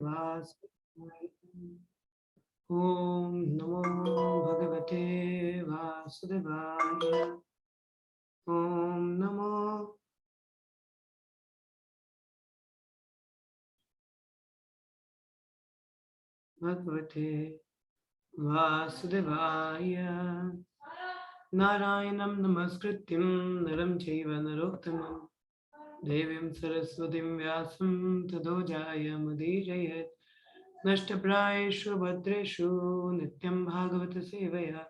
वासुदेवाय। ओम नमो भगवते वासुदेवाय। ओम नमो भगवते वासुदेवाय। नारायणं नमस्कृत्यं नरं चैव नरोत्तमं देवीं सरस्वतीं व्यासं ततो जयमुदीरयेत्। नष्टप्रायेषु भद्रेषु नित्यं भागवत सेवया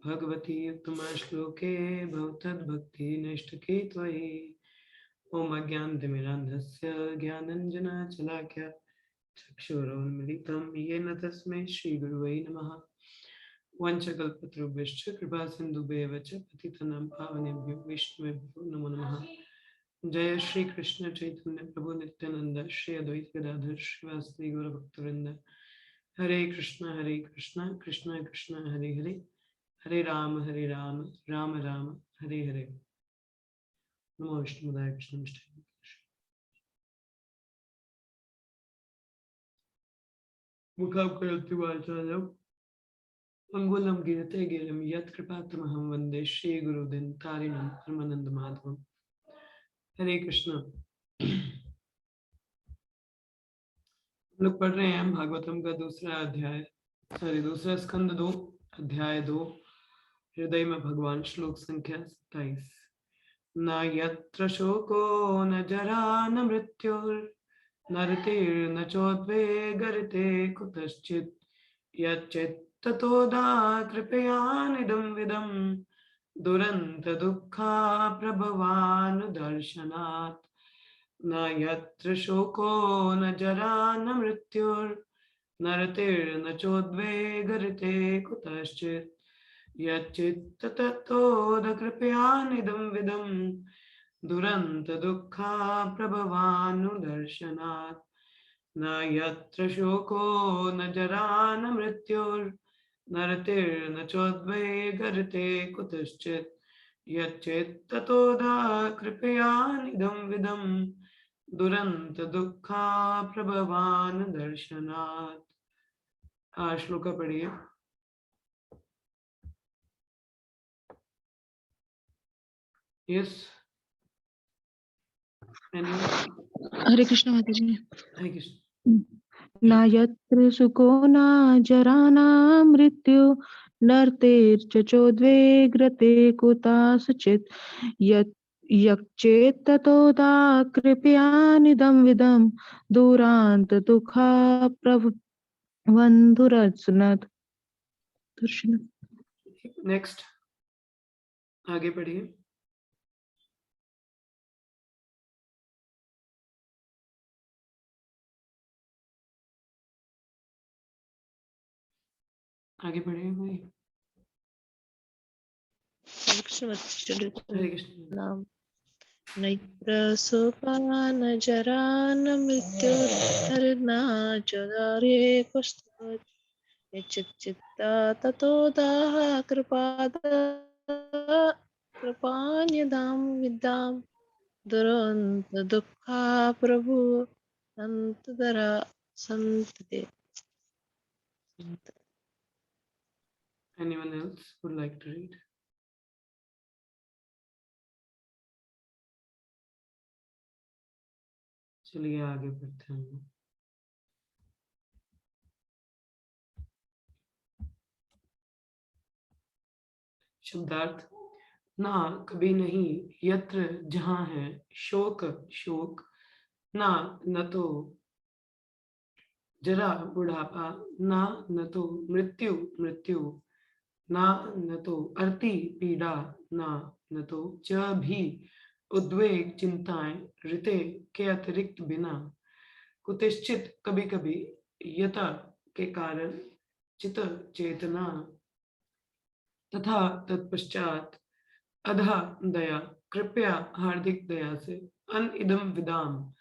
भगवती उत्तमश्लोके भवतद्भक्तिनिष्ठके त्वयि। ॐ अज्ञानतिमिरान्धस्य ज्ञानञ्जनशलाकया चक्षुरुन्मिलितं येन तस्मै श्रीगुरुवे नमः। वंशकल्पतरुभ्यश्च कृपासिन्धुभ्येव च पतितानां पावनेभ्यो वैष्णवेभ्यो नमो नमः। जय श्री कृष्ण चैतन्य प्रभु नित्यानंद श्री अद्वैत गदाधर श्रीवासदि गौरभक्तवृंद। हरे कृष्ण कृष्ण कृष्ण हरे हरे, हरे राम राम राम हरे हरे। नमो विष्णुपदाय कृष्णमिष्ठाय। मुखाकरोति वाचालं अंगुलं गिरते गिरिं यत्कृपातमहं वन्दे श्रीगुरुदिनतारिणं परमानन्दमाधवं। हरे कृष्ण। हम लोग पढ़ रहे हैं भागवतम का दूसरा अध्याय, दूसरा स्कंद 2 अध्याय 2 हृदय में भगवान, श्लोक संख्या 27। न यत्र शोको न जरा न मृत्युर्नरतिर्न चोद्वेगरते कुतश्चित् यच्चित्ततोदा कृपयानिदं विदं दुरन्त दुःखा प्रभवानुदर्शनात्। न यत्र शोको न जरा न मृत्युर्नरतिर्न चोद्वेगरते कुतश्चित् यच्चित्तततोदकृपयानिदं विदं दुरन्त दुःखा प्रभवानुदर्शनात्। न यत्र शोको न जरा न मृत्युर्नरतिर्न चोद्वेगरते कुतश्चित् यच्चित्ततोदा कृपयानिदं विदं दुरंत दुःखा प्रभवानुदर्शनात्। श्लोक पढ़िए। यस, हरे कृष्ण माता जी। हरे कृष्ण। न यत्र सुको न जरा न मृत्यु नरतेर्च चोद्वेग्रते कुतासचित् यच्चेत्ततोदा कृपयानिदं विदं दूरान्त दुःखा प्रभवन्धुरत्सनत्। नेक्स्ट, आगे पढ़िए। आगे बढ़िए भाई। हरे कृष्ण। नाम नैत्र सोपान जरा न मृत्युर्न चोदरे कुस्तत् यच्चित्ता ततो दाह कृपान्यदां विद्यां दुरन्त दुःखा प्रभु संतदरा संतते। Anyone else would like to read? चलिए आगे बढ़ते हैं। शब्दार्थ। ना कभी नहीं, यत्र जहां है, शोक शोक, ना न तो जरा बुढ़ापा, ना न तो मृत्यु मृत्यु, ना न तो अर्ति पीड़ा, ना न तो च भी उद्वेग चिंताएं, ऋते के अतिरिक्त बिना, कुतिश्चित कभी कभी, यत के कारण, चित चेतना, तथा तत्पश्चात, अधा दया, कृपया हार्दिक दया से, अन इदम विदाम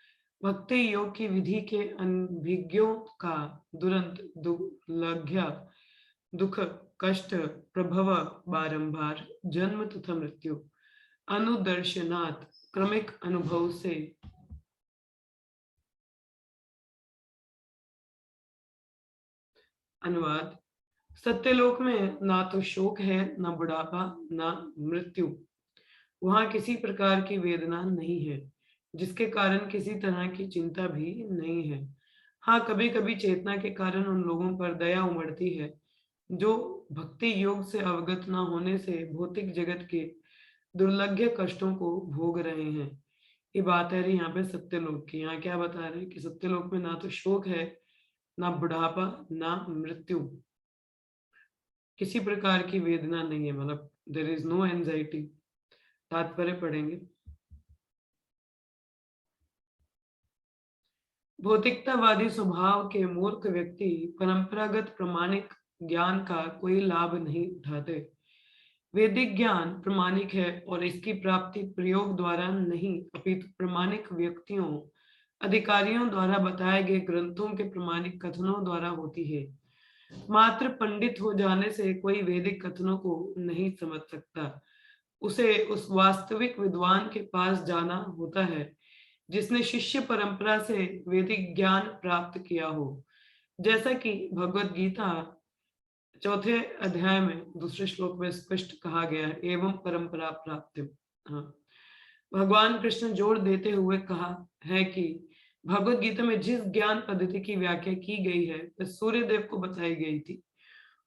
भक्ति योग की विधि के अनभिज्ञों का दुरंत दुर्लभ्य दुख कष्ट प्रभव बारंबार जन्म तथा मृत्यु अनुदर्शनात् क्रमिक अनुभव से अनुवाद। सत्यलोक में ना तो शोक है, ना बुढ़ापा, ना मृत्यु। वहां किसी प्रकार की वेदना नहीं है, जिसके कारण किसी तरह की चिंता भी नहीं है। हाँ, कभी कभी चेतना के कारण उन लोगों पर दया उमड़ती है जो भक्ति योग से अवगत न होने से भौतिक जगत के दुर्लभ कष्टों को भोग रहे हैं। ये बात है रही यहाँ पे सत्यलोक की। यहाँ क्या बता रहे हैं कि सत्यलोक में ना तो शोक है, ना बुढ़ापा, ना मृत्यु, किसी प्रकार की वेदना नहीं है, मतलब देयर इज नो एंजाइटी। तात्पर्य पढ़ेंगे। भौतिकतावादी स्वभाव के मूर्ख व्यक्ति परंपरागत प्रमाणिक ज्ञान का कोई लाभ नहीं उठाते। वैदिक ज्ञान प्रमाणिक है और इसकी प्राप्ति प्रयोग द्वारा नहीं अपितु प्रमाणिक व्यक्तियों अधिकारियों द्वारा बताए गए ग्रंथों के प्रमाणिक कथनों द्वारा होती है। मात्र पंडित हो जाने से कोई वैदिक कथनों को नहीं समझ सकता। उसे उस वास्तविक विद्वान के पास जाना होता है जिसने शिष्य परंपरा से वैदिक ज्ञान प्राप्त किया हो। जैसा कि भगवत गीता चौथे अध्याय में दूसरे श्लोक में स्पष्ट कहा गया है, एवं परंपरा प्राप्ति। हाँ, भगवान कृष्ण जोर देते हुए कहा है कि भगवत गीता में जिस ज्ञान पद्धति की व्याख्या की गई है वह सूर्य देव को बताई गई थी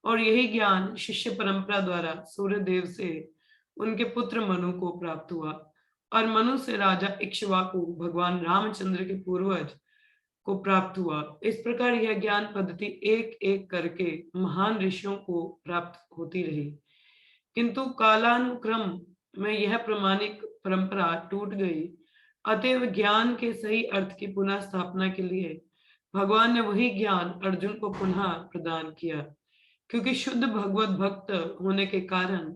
और यही ज्ञान शिष्य परंपरा द्वारा सूर्य देव से उनके पुत्र मनु को प्राप्त हुआ और मनु से राजा इक्ष्वाकु भगवान रामचंद्र के पूर्वज को प्राप्त हुआ। इस प्रकार यह ज्ञान पद्धति एक एक करके महान ऋषियों को प्राप्त होती रही, किंतु कालानुक्रम में यह प्रमाणिक परंपरा टूट गई। अतएव ज्ञान के सही अर्थ की पुनः स्थापना के लिए भगवान ने वही ज्ञान अर्जुन को पुनः प्रदान किया, क्योंकि शुद्ध भगवत भक्त होने के कारण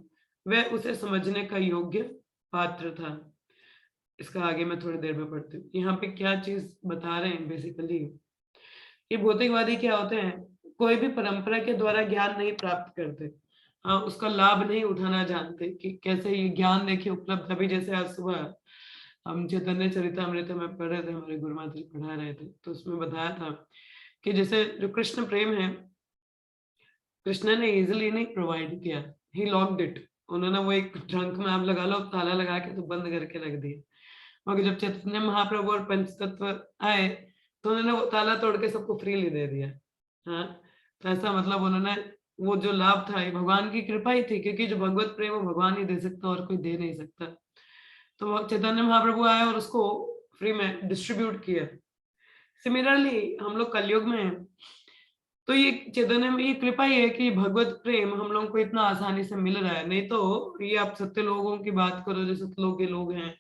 वह उसे समझने का योग्य पात्र था। इसका आगे मैं थोड़ी देर में पढ़ती हूँ। यहाँ पे क्या चीज बता रहे हैं बेसिकली, ये भौतिकवादी क्या होते हैं, कोई भी परंपरा के द्वारा ज्ञान नहीं प्राप्त करते। हाँ, उसका लाभ नहीं उठाना जानते कि कैसे ये ज्ञान देखिए उपलब्ध। अभी जैसे आज सुबह हम चैतन्य चरितामृत में पढ़ रहे थे, हमारे गुरुमाता जी पढ़ा रहे थे, तो उसमें बताया था कि जैसे जो कृष्ण प्रेम है, कृष्ण ने इजिली नहीं प्रोवाइड किया, ही लॉक्ड इट। उन्होंने वो एक ट्रंक में आप लगा लो, ताला लगा के तो बंद करके रख दिया। मगर जब चैतन्य महाप्रभु और पंचतत्व आए तो उन्होंने वो ताला तोड़ के सबको फ्रीली दे दिया। हाँ, तो ऐसा मतलब उन्होंने वो जो लाभ था ये भगवान की कृपा ही थी, क्योंकि जो भगवत प्रेम वो भगवान ही दे सकता और कोई दे नहीं सकता। तो चैतन्य महाप्रभु आए और उसको फ्री में डिस्ट्रीब्यूट किया। सिमिलरली हम लोग कलयुग में हैं, तो ये चैतन्य में ये कृपा ही है कि भगवत प्रेम हम लोगों को इतना आसानी से मिल रहा है। नहीं तो ये आप सत्य लोगों की बात करो, जो सतलोक के लोग हैं,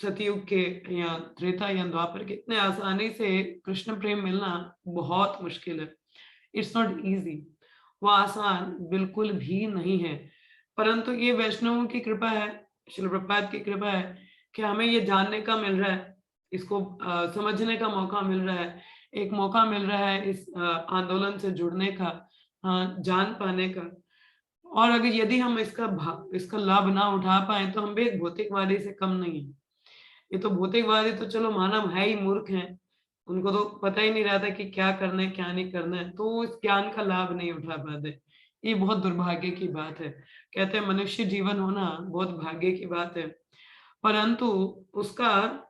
सतयुग के या त्रेता या द्वापर के, इतने आसानी से कृष्ण प्रेम मिलना बहुत मुश्किल है। इट्स नॉट इजी, वो आसान बिल्कुल भी नहीं है। परंतु ये वैष्णवों की कृपा है, श्रील प्रभुपाद की कृपा है कि हमें ये जानने का मिल रहा है, इसको समझने का मौका मिल रहा है, एक मौका मिल रहा है इस आंदोलन से जुड़ने का, जान पाने का। और अगर यदि हम इसका लाभ ना उठा पाए तो हम भी एक भौतिकवादी से कम नहीं है। ये तो भौतिकवादी तो चलो मानव है ही, मूर्ख हैं, उनको तो पता ही नहीं रहता कि क्या करना है क्या नहीं करना है, तो वो इस ज्ञान का लाभ नहीं उठा पाते। ये बहुत दुर्भाग्य की बात है। कहते हैं मनुष्य जीवन होना बहुत भाग्य की बात है, परंतु उसका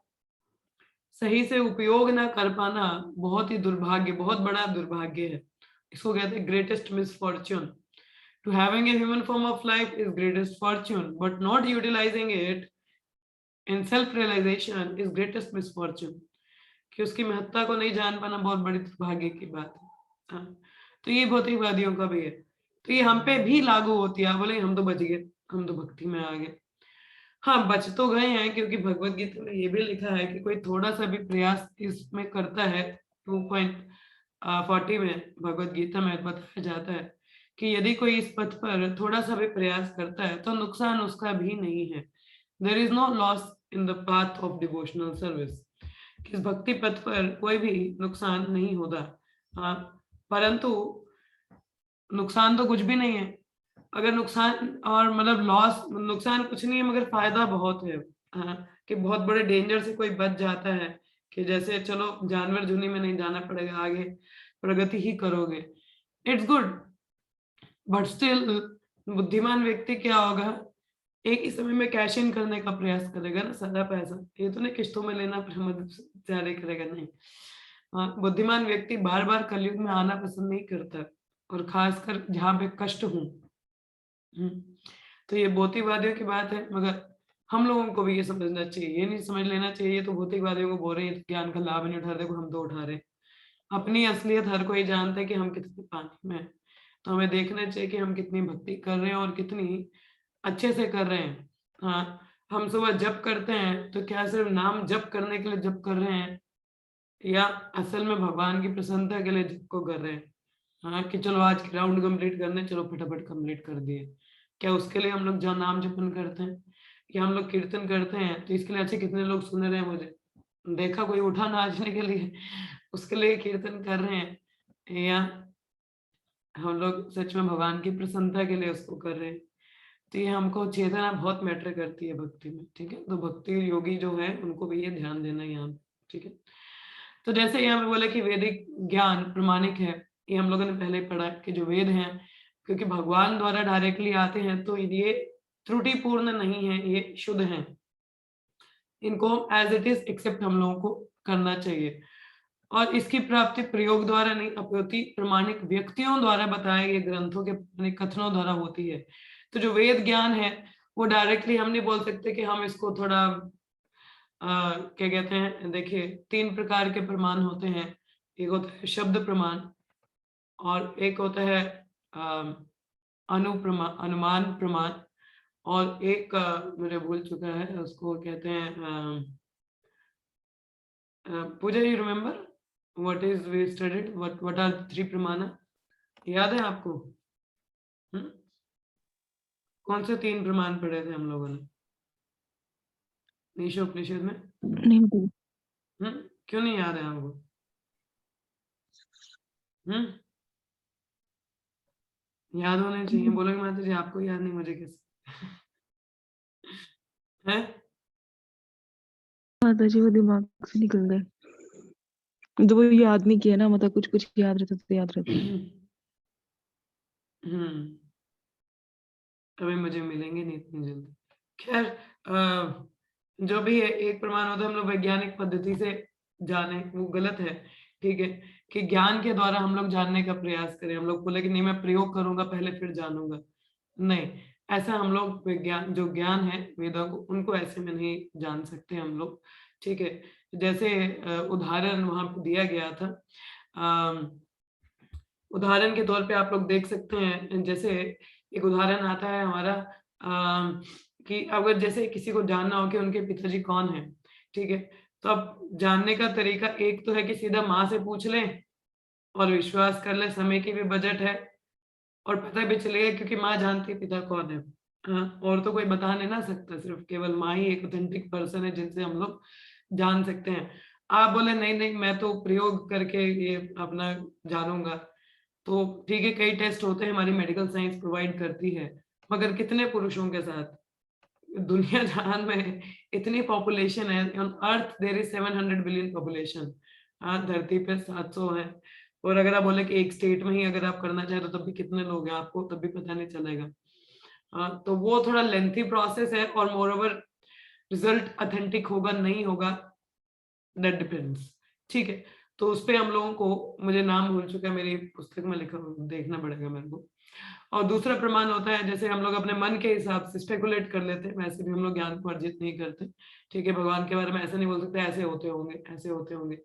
सही से उपयोग ना कर पाना बहुत ही दुर्भाग्य, बहुत बड़ा दुर्भाग्य है। इसको कहते हैं greatest misfortune. To having a human form of life is greatest fortune, but not utilizing it in self-realization is greatest misfortune. कि उसकी महत्ता को नहीं जान पाना बहुत बड़ी दुर्भाग्य की बात है। हाँ, तो ये भौतिकवादियों का भी है, तो ये हम पे भी लागू होती है। बोले हम तो बच गए, हम तो भक्ति में आ गए। हाँ, बच तो गए हैं, क्योंकि भगवत गीता में ये भी लिखा है कि कोई थोड़ा सा भी प्रयास इसमें करता है, 2.40 में भगवत गीता में बताया जाता है कि यदि कोई इस पथ पर थोड़ा सा भी प्रयास करता है तो नुकसान उसका भी नहीं है। There is no loss in the path of devotional service. इस भक्ति पथ पर कोई भी नुकसान नहीं होता। हाँ, परंतु नुकसान तो कुछ भी नहीं है। अगर नुकसान और मतलब लॉस, नुकसान कुछ नहीं है मगर फायदा बहुत है। हाँ, कि बहुत बड़े डेंजर से कोई बच जाता है, कि जैसे चलो जानवर जूनी में नहीं जाना पड़ेगा, आगे प्रगति ही करोगे। इट्स गुड, बट स्टिल बुद्धिमान व्यक्ति क्या होगा, एक ही समय में कैश इन करने का प्रयास करेगा ना, सारा पैसा। ये तो नहीं किश्तों में लेना जारी करेगा, नहीं। बुद्धिमान व्यक्ति बार बार कलयुग में आना पसंद नहीं करता, और खासकर जहाँ पे कष्ट हो। तो ये भौतिकवादियों की बात है, मगर हम लोगों को भी ये समझना चाहिए, ये नहीं समझ लेना चाहिए ये तो भौतिकवादियों को बोल रहे हैं ज्ञान का लाभ नहीं उठा रहे, देखो हम तो उठा रहे हैं। अपनी असलियत हर कोई जानता है कि हम कितने पानी में हैं। तो हमें देखना चाहिए कि हम कितनी भक्ति कर रहे हैं और कितनी अच्छे से कर रहे हैं। हाँ, हम सुबह जप करते हैं तो क्या सिर्फ नाम जप करने के लिए जप कर रहे हैं, या असल में भगवान की प्रसन्नता के लिए जप को कर रहे हैं? हाँ, कि चलो आज की राउंड कंप्लीट करने, चलो फटाफट कंप्लीट कर दिए। क्या उसके लिए हम लोग जहाँ नाम जपन करते हैं, या हम लोग कीर्तन करते हैं तो इसके लिए अच्छे कितने लोग सुन रहे हैं, मुझे देखा कोई उठा नाचने के लिए, उसके लिए कीर्तन कर रहे हैं, या हम लोग सच में भगवान की प्रसन्नता के लिए उसको कर रहे हैं? तो ये हमको चेतना बहुत मैटर करती है भक्ति में, ठीक है। तो भक्ति योगी जो है उनको भी ये ध्यान देना है यहाँ पे, ठीक है। तो जैसे यहाँ पे बोला कि वैदिक ज्ञान प्रमाणिक है, ये हम लोगों ने पहले पढ़ा कि जो वेद हैं क्योंकि भगवान द्वारा डायरेक्टली आते हैं तो ये त्रुटिपूर्ण नहीं है, ये शुद्ध हैं। इनको एज इट इज एक्सेप्ट हम लोगों को करना चाहिए, और इसकी प्राप्ति प्रयोग द्वारा नहीं अपितु प्रमाणिक व्यक्तियों द्वारा बताए गए ग्रंथों के कथनों द्वारा होती है। तो जो वेद ज्ञान है वो डायरेक्टली हम नहीं बोल सकते कि हम इसको थोड़ा क्या कहते हैं, देखिए 3 प्रकार के प्रमाण होते हैं। एक होता है शब्द प्रमाण, और एक होता है अनुमान प्रमाण, और एक मुझे भूल चुका है उसको कहते हैं पूजा, you remember what is we studied, what are 3 प्रमाण, याद है आपको? कौन से 3 प्रमाण पढ़े थे हम लोगों ने ईशोपनिषद में? नहीं बताइए। क्यों नहीं याद है आपको? याद होने चाहिए, बोलोगे माता जी आपको याद नहीं, मुझे कैसे है? माता जी वो दिमाग से निकल गए, जो वो याद नहीं किया ना, मतलब कुछ कुछ याद रहता तो याद रहता। अभी मुझे मिलेंगे नहीं इतनी जल्दी। खैर जो भी है, एक प्रमाण होता है हम लोग वैज्ञानिक पद्धति से जाने, वो गलत है, ठीक है। कि ज्ञान के द्वारा हम लोग जानने का प्रयास करें, हम लोग बोले कि नहीं मैं प्रयोग करूंगा पहले फिर जानूंगा, नहीं। ऐसा हम लोग विज्ञान जो ज्ञान है वेदों को, उनको ऐसे में नहीं जान सकते हम लोग, ठीक है। जैसे उदाहरण वहां पर दिया गया था, उदाहरण के तौर पे आप लोग देख सकते हैं, जैसे एक उदाहरण आता है हमारा कि अगर जैसे किसी को जानना हो कि उनके पिताजी कौन है, ठीक है। तो अब जानने का तरीका एक तो है कि सीधा माँ से पूछ लें और विश्वास कर ले, समय की भी बजट है और पता भी चलेगा क्योंकि माँ जानती है पिता कौन है। हाँ, और तो कोई बता नहीं ना सकता, सिर्फ केवल माँ ही एक ऑथेंटिक पर्सन है जिनसे हम लोग जान सकते हैं। आप बोले नहीं नहीं मैं तो प्रयोग करके ये अपना जानूंगा, तो ठीक है कई टेस्ट होते हैं, हमारी मेडिकल साइंस प्रोवाइड करती है, मगर कितने पुरुषों के साथ दुनिया जहान में इतनी पॉपुलेशन है, on earth there is 700 billion population, धरती पे 700 है, और अगर आप बोले कि एक स्टेट में ही अगर आप करना चाहे तो तब भी कितने लोग हैं आपको तब भी पता नहीं चलेगा। तो वो थोड़ा लेंथी प्रोसेस है, और मोर ओवर रिजल्ट ऑथेंटिक होगा नहीं होगा दैट डिपेंड्स, ठीक है। तो उस पे हम लोगों को, मुझे नाम भूल चुका है, मेरी पुस्तक में लिखा, देखना पड़ेगा मेरे को। और दूसरा प्रमाण होता है जैसे हम लोग अपने मन के हिसाब से स्पेकुलेट कर लेते हैं, वैसे भी हम लोग ज्ञान को अर्जित नहीं करते, ठीक है। भगवान के बारे में ऐसे नहीं बोल सकते ऐसे होते होंगे ऐसे होते होंगे,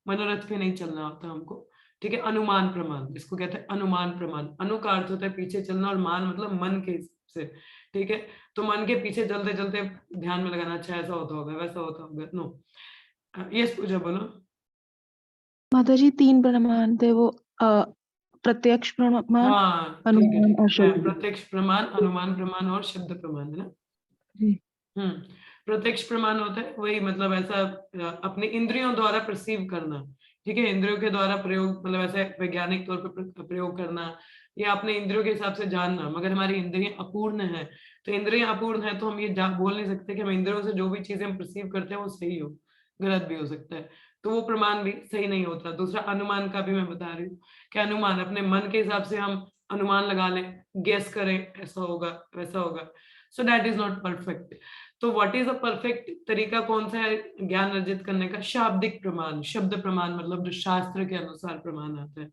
मनोरथ पे नहीं चलना होता हमको, ठीक है। अनुमान प्रमाण जिसको कहते हैं, अनुमान प्रमाण, अनु का अर्थ होता है पीछे चलना, और मान मतलब मन के हिसाब से, ठीक है। तो मन के पीछे चलते चलते ध्यान में लगाना, अच्छा ऐसा होता होगा वैसा होता होगा, नो। यस पूजा बोलो। माता जी 3 प्रमाण थे वो, प्रत्यक्ष प्रमाण, हाँ ठीक है अनुमान ठीक और है, शब्द। प्रत्यक्ष प्रमाण, अनुमान प्रमाण और शब्द प्रमाण, है ना। जी। प्रत्यक्ष प्रमाण होता है वही, मतलब ऐसा अपने इंद्रियों द्वारा परसीव करना, ठीक है। इंद्रियों के द्वारा प्रयोग, मतलब ऐसे वैज्ञानिक तौर पर प्रयोग करना, या अपने इंद्रियों के हिसाब से जानना, मगर हमारी इंद्रियां अपूर्ण है। तो इंद्रियां अपूर्ण है तो हम ये बोल नहीं सकते कि हम इंद्रियों से जो भी चीजें हम परसीव करते हैं वो सही हो, गलत भी हो सकता है। तो वो प्रमाण भी सही नहीं होता। दूसरा अनुमान का भी मैं बता रही हूँ कि अनुमान अपने मन के हिसाब से हम अनुमान लगा लें, गेस करें, ऐसा होगा वैसा होगा, so that is not perfect. तो व्हाट इज अ परफेक्ट तरीका कौन सा है ज्ञान अर्जित करने का? शाब्दिक प्रमाण, शब्द प्रमाण, मतलब जो शास्त्र के अनुसार प्रमाण आता है।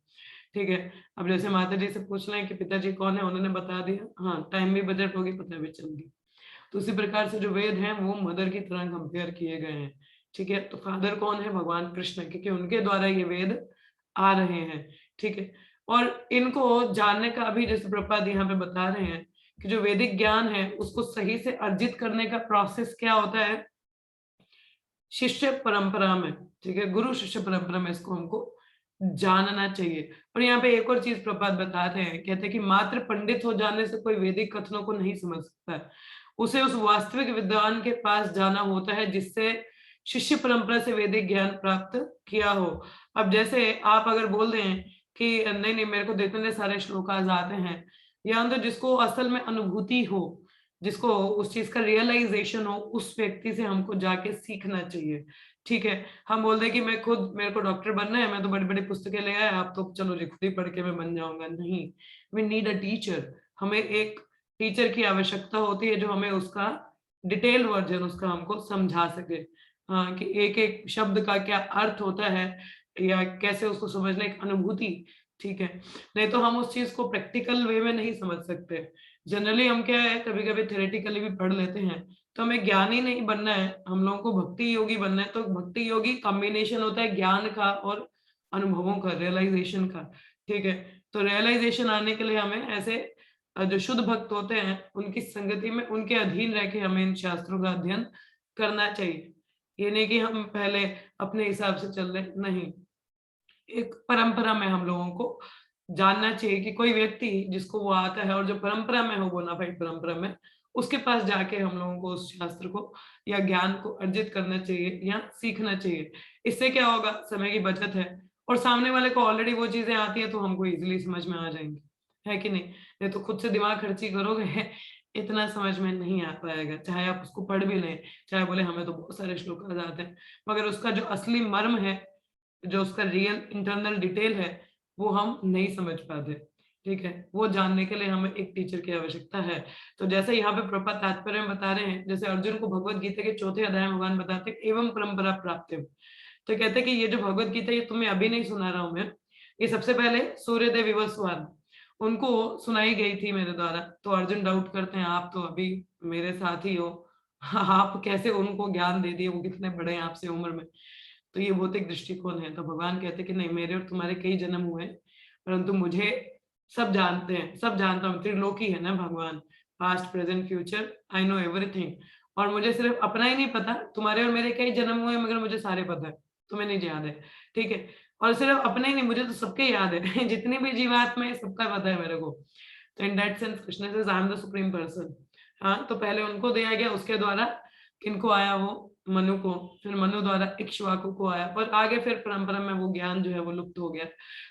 ठीक है, अब जैसे माता जी से पूछ लें कि पिताजी कौन है, उन्होंने बता दिया, हाँ टाइम भी बजट होगी, पता भी चल गई। तो उसी प्रकार से जो वेद हैं वो मदर की तरह कंपेयर किए गए हैं। ठीक है, तो फादर कौन है? भगवान कृष्ण, क्योंकि उनके द्वारा ये वेद आ रहे हैं। ठीक है, और इनको जानने का अभी जैसे प्रपाद यहाँ पे बता रहे हैं कि जो वैदिक ज्ञान है उसको सही से अर्जित करने का प्रोसेस क्या होता है? शिष्य परंपरा में। ठीक है, गुरु शिष्य परंपरा में इसको हमको जानना चाहिए। और यहाँ पे एक और चीज प्रपात बताते हैं, कहते हैं कि मात्र पंडित हो जाने से कोई वैदिक कथनों को नहीं समझ सकता है, उसे उस वास्तविक विद्वान के पास जाना होता है जिससे शिष्य परंपरा से वैदिक ज्ञान प्राप्त किया हो। अब जैसे आप अगर बोल रहे हैं कि नहीं नहीं मेरे को इतने सारे श्लोकाज आते हैं, या तो जिसको असल में अनुभूति हो, जिसको उस चीज का रियलाइजेशन हो, उस व्यक्ति से हमको जाके सीखना चाहिए। ठीक है, हम बोल रहे कि मैं खुद, मेरे को डॉक्टर बनना है, मैं तो बड़ी बड़ी पुस्तकें ले आया, आप तो चलो जी खुद ही पढ़ के मैं बन जाऊंगा। नहीं, वी नीड अ टीचर। हमें एक टीचर की आवश्यकता होती है जो हमें उसका डिटेल वर्जन उसका हमको समझा सके। हाँ, कि एक एक शब्द का क्या अर्थ होता है या कैसे उसको समझने की अनुभूति। ठीक है, नहीं तो हम उस चीज को प्रैक्टिकल वे में नहीं समझ सकते। जनरली हम क्या है, कभी कभी थ्योरेटिकली भी पढ़ लेते हैं, तो हमें ज्ञानी नहीं बनना है, हम लोगों को भक्ति योगी बनना है। तो भक्ति योगी कॉम्बिनेशन होता है ज्ञान का और अनुभवों का, रियलाइजेशन का। ठीक है, तो रियलाइजेशन आने के लिए हमें ऐसे जो शुद्ध भक्त होते हैं उनकी संगति में, उनके अधीन रह के हमें इन शास्त्रों का अध्ययन करना चाहिए। ये नहीं कि हम पहले अपने हिसाब से चल रहे, नहीं, एक परंपरा में हम लोगों को जानना चाहिए कि कोई व्यक्ति जिसको वो आता है और जो परंपरा में हो, बोनाफाइड परंपरा में, उसके पास जाके हम लोगों को उस शास्त्र को या ज्ञान को अर्जित करना चाहिए या सीखना चाहिए। इससे क्या होगा? समय की बचत है, और सामने वाले को ऑलरेडी वो चीजें आती है तो हमको इजीली समझ में आ जाएंगी, है कि नहीं? नहीं तो खुद से दिमाग खर्ची करोगे इतना समझ में नहीं आ पाएगा, चाहे आप उसको पढ़ भी लें, चाहे बोले हमें तो बहुत सारे श्लोक आते हैं, मगर उसका जो असली मर्म है, जो उसका रियल इंटरनल डिटेल है, वो हम नहीं समझ पाते। ठीक है, वो जानने के लिए हमें एक टीचर की आवश्यकता है। तो जैसे यहाँ पे प्रपा तात्पर्य में बता रहे हैं, जैसे अर्जुन को भगवत गीता के 4थे अध्याय में भगवान बताते हैं एवं परंपरा प्राप्त। तो कहते हैं कि ये जो भगवत गीता, ये तुम्हें अभी नहीं सुना रहा हूं मैं, ये सबसे पहले सूर्यदेव विवस्वान उनको सुनाई गई थी मेरे द्वारा। तो अर्जुन डाउट करते हैं, आप तो अभी मेरे साथ ही हो, आप कैसे उनको ज्ञान दे दिए, वो कितने बड़े हैं आपसे उम्र में। तो ये भौतिक दृष्टिकोण है। तो भगवान कहते हैं कि नहीं, मेरे और तुम्हारे कई जन्म हुए, परंतु मुझे सब जानते हैं, सब जानता हूँ, त्रिलोकी है ना भगवान, past present future, I know everything. और मुझे सिर्फ अपना ही नहीं पता, तुम्हारे और मेरे कई जन्म हुए मगर मुझे सारे पता है, तुम्हें नहीं याद है। ठीक है, और सिर्फ अपने ही नहीं, मुझे तो सबके याद है जितनी भी जीवात्मा है सबका पता है मेरे को। तो इन दैट सेंस कृष्ण से I am the supreme person. हाँ, तो पहले उनको दिया गया, उसके द्वारा किनको आया? वो मनु को, फिर मनु द्वारा इक्ष्वाकु को आया, और आगे फिर परंपरा में वो ज्ञान जो है वो लुप्त हो गया।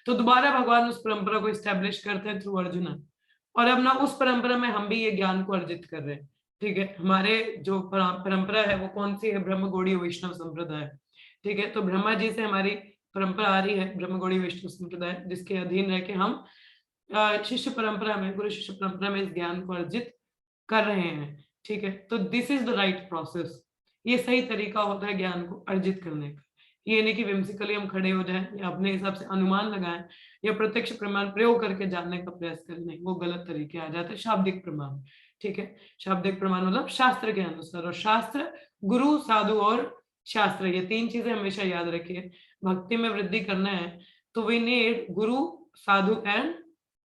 तो दोबारा भगवान उस परंपरा को स्टैब्लिश करते हैं थ्रू अर्जुना, और अब ना उस परंपरा में हम भी ये ज्ञान को अर्जित कर रहे हैं। ठीक है, हमारे जो परंपरा है वो कौन सी है? ब्रह्म गौड़ी वैष्णव संप्रदाय। ठीक है, तो ब्रह्मा जी से हमारी परंपरा आ रही है, ब्रह्म गौड़ी वैष्णव संप्रदाय, जिसके अधीन रह के हम शिष्य परंपरा में, गुरु शिष्य परंपरा में इस ज्ञान को अर्जित कर रहे हैं। ठीक है, तो this is the right process, ये सही तरीका होता है ज्ञान को अर्जित करने का। ये नहीं कि विम्सिकली हम खड़े हो जाएं या अपने हिसाब से अनुमान लगाएं या प्रत्यक्ष प्रमाण प्रयोग करके जानने का प्रयास करें, नहीं, वो गलत तरीके आ जाते हैं। शाब्दिक प्रमाण, ठीक है, शाब्दिक प्रमाण मतलब शास्त्र के अनुसार, और शास्त्र, गुरु, साधु और शास्त्र, ये तीन चीजें हमेशा याद रखिए। भक्ति में वृद्धि करना है तो we need Guru, Sadhu and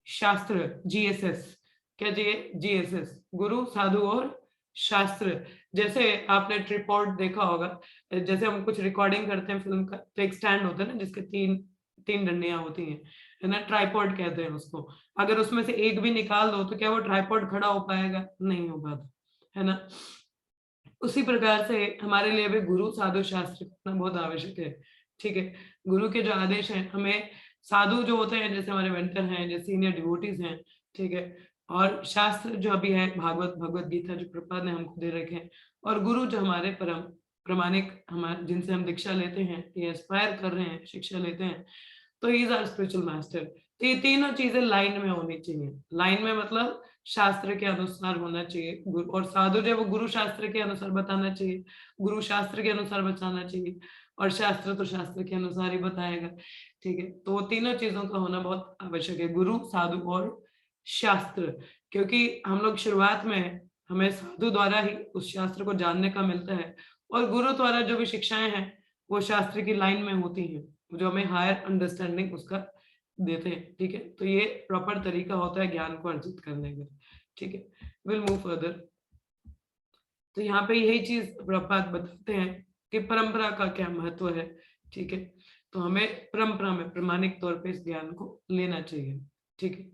शास्त्र, जीएसएस। क्या चाहिए? जीएसएस, गुरु, साधु और शास्त्र। जैसे आपने ट्रिपॉड देखा होगा, जैसे हम कुछ रिकॉर्डिंग करते हैं फिल्म का, तो एक स्टैंड होता है ना जिसके तीन तीन डंडियां होती हैं, है ना, ट्राइपॉड कहते हैं उसको। अगर उसमें से एक भी निकाल दो तो क्या वो ट्राइपॉड खड़ा हो पाएगा? नहीं हो पाता, है ना। उसी प्रकार से हमारे लिए भी गुरु, साधु, शास्त्र करना बहुत आवश्यक है। ठीक है, गुरु के जो आदेश हैं, हमें साधु जो होते हैं जैसे हमारे मेंटर हैं, जैसे सीनियर डिवोटीज हैं, ठीक है, और शास्त्र जो अभी है भागवत, भगवत गीता जो प्रभुपाद ने हमको दे रखे हैं, और गुरु जो हमारे परम प्रमाणिक हमारे जिनसे हम दीक्षा लेते हैं, ये एस्पायर कर रहे हैं, शिक्षा लेते हैं, तो he is our spiritual master. तो ये तीनों चीजें लाइन में होनी चाहिए। लाइन में मतलब शास्त्र के अनुसार होना चाहिए, और साधु जो वो गुरु शास्त्र के अनुसार बताना चाहिए, गुरु शास्त्र के अनुसार बताना चाहिए, और शास्त्र तो शास्त्र के अनुसार ही बताएगा। ठीक है, तो वो तीनों चीजों का होना बहुत आवश्यक है, गुरु, साधु और शास्त्र। क्योंकि हम लोग शुरुआत में हमें साधु द्वारा ही उस शास्त्र को जानने का मिलता है, और गुरु द्वारा जो भी शिक्षाएं हैं वो शास्त्र की लाइन में होती हैं, जो हमें हायर अंडरस्टैंडिंग उसका देते हैं। ठीक है, तो ये प्रॉपर तरीका होता है ज्ञान को अर्जित करने का। ठीक है, विल मूव फर्दर। तो यहाँ पे यही चीज प्रभुपाद बताते हैं कि परंपरा का क्या महत्व है। ठीक है, तो हमें परंपरा में प्रमाणिक तौर पे इस ज्ञान को लेना चाहिए। ठीक है,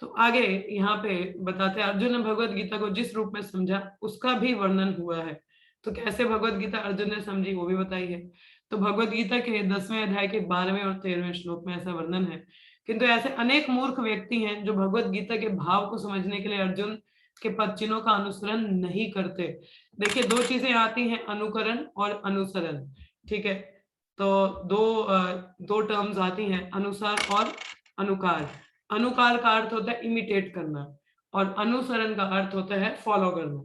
तो आगे यहाँ पे बताते हैं अर्जुन ने भगवत गीता को जिस रूप में समझा उसका भी वर्णन हुआ है। तो कैसे भगवत गीता अर्जुन ने समझी वो भी बताई है। तो भगवत गीता के 10वें अध्याय के 12वें और 13वें श्लोक में ऐसा वर्णन है, किंतु ऐसे अनेक मूर्ख व्यक्ति हैं जो भगवत गीता के भाव को समझने के लिए अर्जुन के पद चिन्हों का अनुसरण नहीं करते। देखिए, दो चीजें आती हैं, अनुकरण और अनुसरण। ठीक है, तो दो टर्म्स आती हैं, अनुसार और अनुकार। अनुकार का अर्थ होता है इमिटेट करना, और अनुसरण का अर्थ होता है फॉलो करना।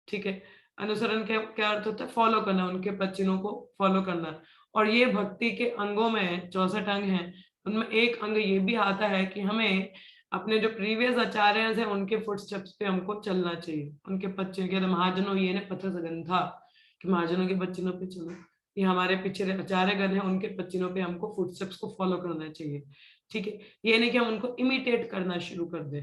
ठीक है, अनुसरण के क्या अर्थ होता है? फॉलो करना, उनके पच्चीनों को फॉलो करना। और ये भक्ति के अंगों में 64 अंग हैं, उनमें एक अंग ये भी आता है कि हमें अपने जो प्रीवियस आचार्य हैं उनके फुटस्टेप्स पे हमको चलना चाहिए, उनके पच्चीनों के। महाजनों ये ने पत्र सगंधा कि महाजनों के पच्चीनों पे चलो, ये हमारे पीछे आचार्यगण हैं, उनके पच्चीनों पे हमको फुटस्टेप्स को फॉलो करना चाहिए। ठीक है, ये नहीं कि हम उनको इमिटेट करना शुरू कर दें।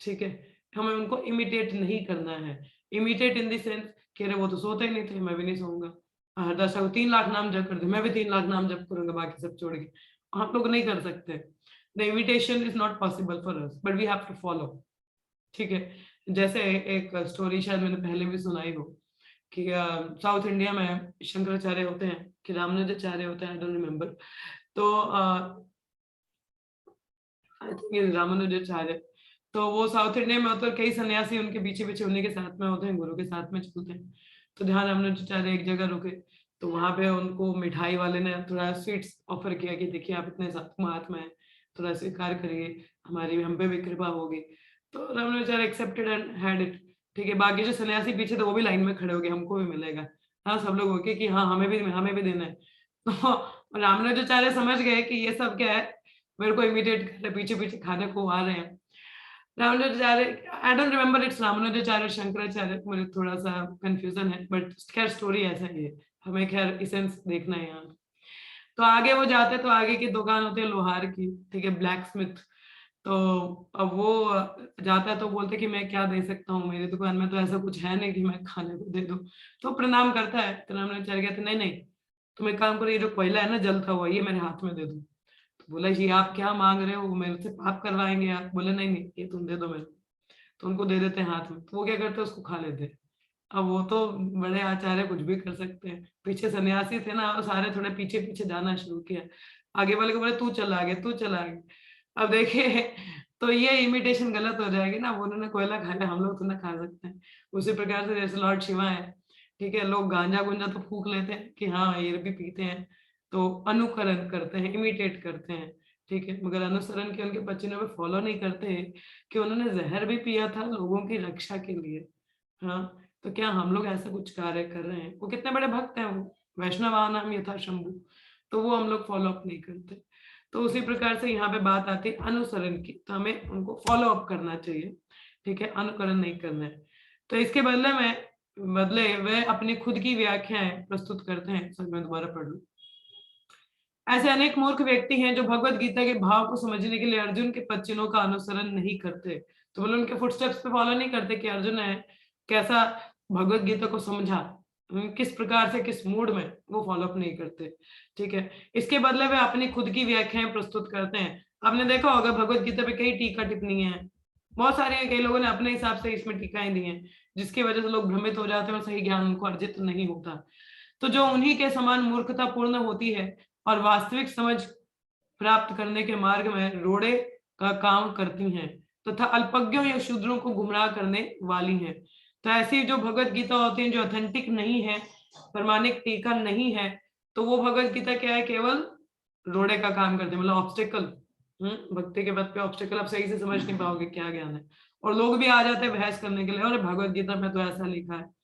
ठीक है, हमें उनको इमिटेट नहीं करना है। इमिटेट इन द सेंस कि अरे वो तो सोते ही नहीं थे, मैं भी नहीं सोऊंगा। हरदास को 3 लाख नाम जप करते, मैं भी 3 लाख नाम जप करूंगा बाकी सब छोड़ के। आप लोग नहीं कर सकते। The imitation is not possible for us, but we have to follow. ठीक है, जैसे एक स्टोरी शायद मैंने पहले भी सुनाई हो कि साउथ इंडिया में शंकराचार्य होते हैं कि रामानुजाचार्य होते हैं, आई डोंट रिमेम्बर। तो आई थिंक रामानुजाचार्य, तो वो साउथ इंडिया में होते हैं, कई सन्यासी उनके पीछे पीछे उन्हीं के साथ में होते हैं, गुरु के साथ में चलते हैं। तो ध्यान रामानुजाचार्य एक जगह रुके, तो वहां पे उनको मिठाई वाले ने थोड़ा स्वीट्स ऑफर किया कि देखिए आप इतने महात्मा है, थोड़ा स्वीकार करिए, हमारी हम पे भी कृपा होगी। तो Ramanujacharya accepted and had it. ठीक है, बाकी जो सन्यासी पीछे थे वो भी लाइन में खड़े हो गए, हमको भी मिलेगा। हाँ, सब लोग होके कि हाँ हमें भी देना है। तो रामानुजाचार्य समझ गए कि ये सब क्या है, मेरे को इमिटेट कर रहे, पीछे पीछे खाने को आ रहे हैं। Ramanujacharya, I don't remember it's Ramanujacharya Shankaracharya, मुझे थोड़ा सा कंफ्यूजन है, बट खैर स्टोरी ऐसा ही है, हमें खैर इसेंस देखना है यहाँ। तो आगे वो जाते, तो आगे की दुकान होती है लोहार की। ठीक है, ब्लैक स्मिथ। तो अब वो जाता है तो बोलते कि मैं क्या दे सकता हूँ, मेरी दुकान में तो ऐसा कुछ है नहीं कि मैं खाने को दे दूं। तो प्रणाम करता है, तो रामानुजाचार्य कहते नहीं नहीं, तुम एक काम करो, ये जो कोयला है ना जलता हुआ, ये मेरे हाथ में दे दो। बोला जी आप क्या मांग रहे हो, मेरे से पाप करवाएंगे आप? बोले नहीं नहीं, ये तुम दे दो मेरे। तो उनको दे देते हैं हाथ में, तो वो क्या करते हैं, उसको खा लेते हैं। अब वो तो बड़े आचार्य कुछ भी कर सकते हैं, पीछे सन्यासी थे ना, वो सारे थोड़े पीछे पीछे जाना शुरू किया। आगे वाले को बोले तू चला आगे, तू चला आगे। अब देखिए, तो ये इमिटेशन गलत हो जाएगी ना, वो उन्होंने कोयला खाया, हम लोग तो ना खा सकते हैं। उसी प्रकार से जैसे लॉर्ड शिवा है, ठीक है, लोग गांजा गुंजा तो फूक लेते हैं कि हाँ ये भी पीते हैं, तो अनुकरण करते हैं, इमिटेट करते हैं। ठीक है, मगर अनुसरण के उनके बच्चे ने फॉलो नहीं करते कि उन्होंने जहर भी पिया था लोगों की रक्षा के लिए। हाँ, तो क्या हम लोग ऐसा कुछ कार्य कर रहे हैं? वो कितने बड़े भक्त हैं, वो वैष्णवा नाम यथा शंभु, तो वो हम लोग फॉलो अप नहीं करते। तो उसी प्रकार से यहाँ पे बात आती है अनुसरण की, तो हमें उनको फॉलो अप करना चाहिए। ठीक है, अनुकरण नहीं करना है। तो इसके बदले वे अपनी खुद की व्याख्याएं प्रस्तुत करते हैं। सर मैं दोबारा पढ़ लूं। ऐसे अनेक मूर्ख व्यक्ति हैं जो भगवत गीता के भाव को समझने के लिए अर्जुन के पद का अनुसरण नहीं करते। तो बोले उनके फुटस्टेप्स पे फॉलो नहीं करते कि अर्जुन ने कैसा भगवत गीता को समझा, किस प्रकार से, किस मूड में, वो फॉलो अप नहीं करते। ठीक है, इसके बदले वे अपनी खुद की व्याख्याएं प्रस्तुत करते हैं। आपने देखा होगा भगवत गीता पे कई टीका टिप्पणी है, बहुत सारी है, कई लोगों ने अपने हिसाब से इसमें टीकाएं दी हैं, जिसकी वजह से लोग भ्रमित हो जाते हैं और सही ज्ञान उनको अर्जित नहीं होता। तो जो उन्हीं के समान मूर्खता पूर्ण होती है और वास्तविक समझ प्राप्त करने के मार्ग में रोड़े का काम करती हैं तथा अल्पज्ञों या शूद्रों को गुमराह करने वाली हैं। तो ऐसी जो भगवत गीता होती है जो ऑथेंटिक नहीं है, प्रमाणिक टीका नहीं है तो वो भगवत गीता क्या है, केवल रोड़े का काम करते हैं, मतलब ऑब्स्टिकल। भक्ति के पथ पे ऑब्स्टिकल, आप सही से समझ नहीं पाओगे क्या ज्ञान है। और लोग भी आ जाते हैं बहस करने के लिए, अरे भगवत गीता में तो ऐसा लिखा है।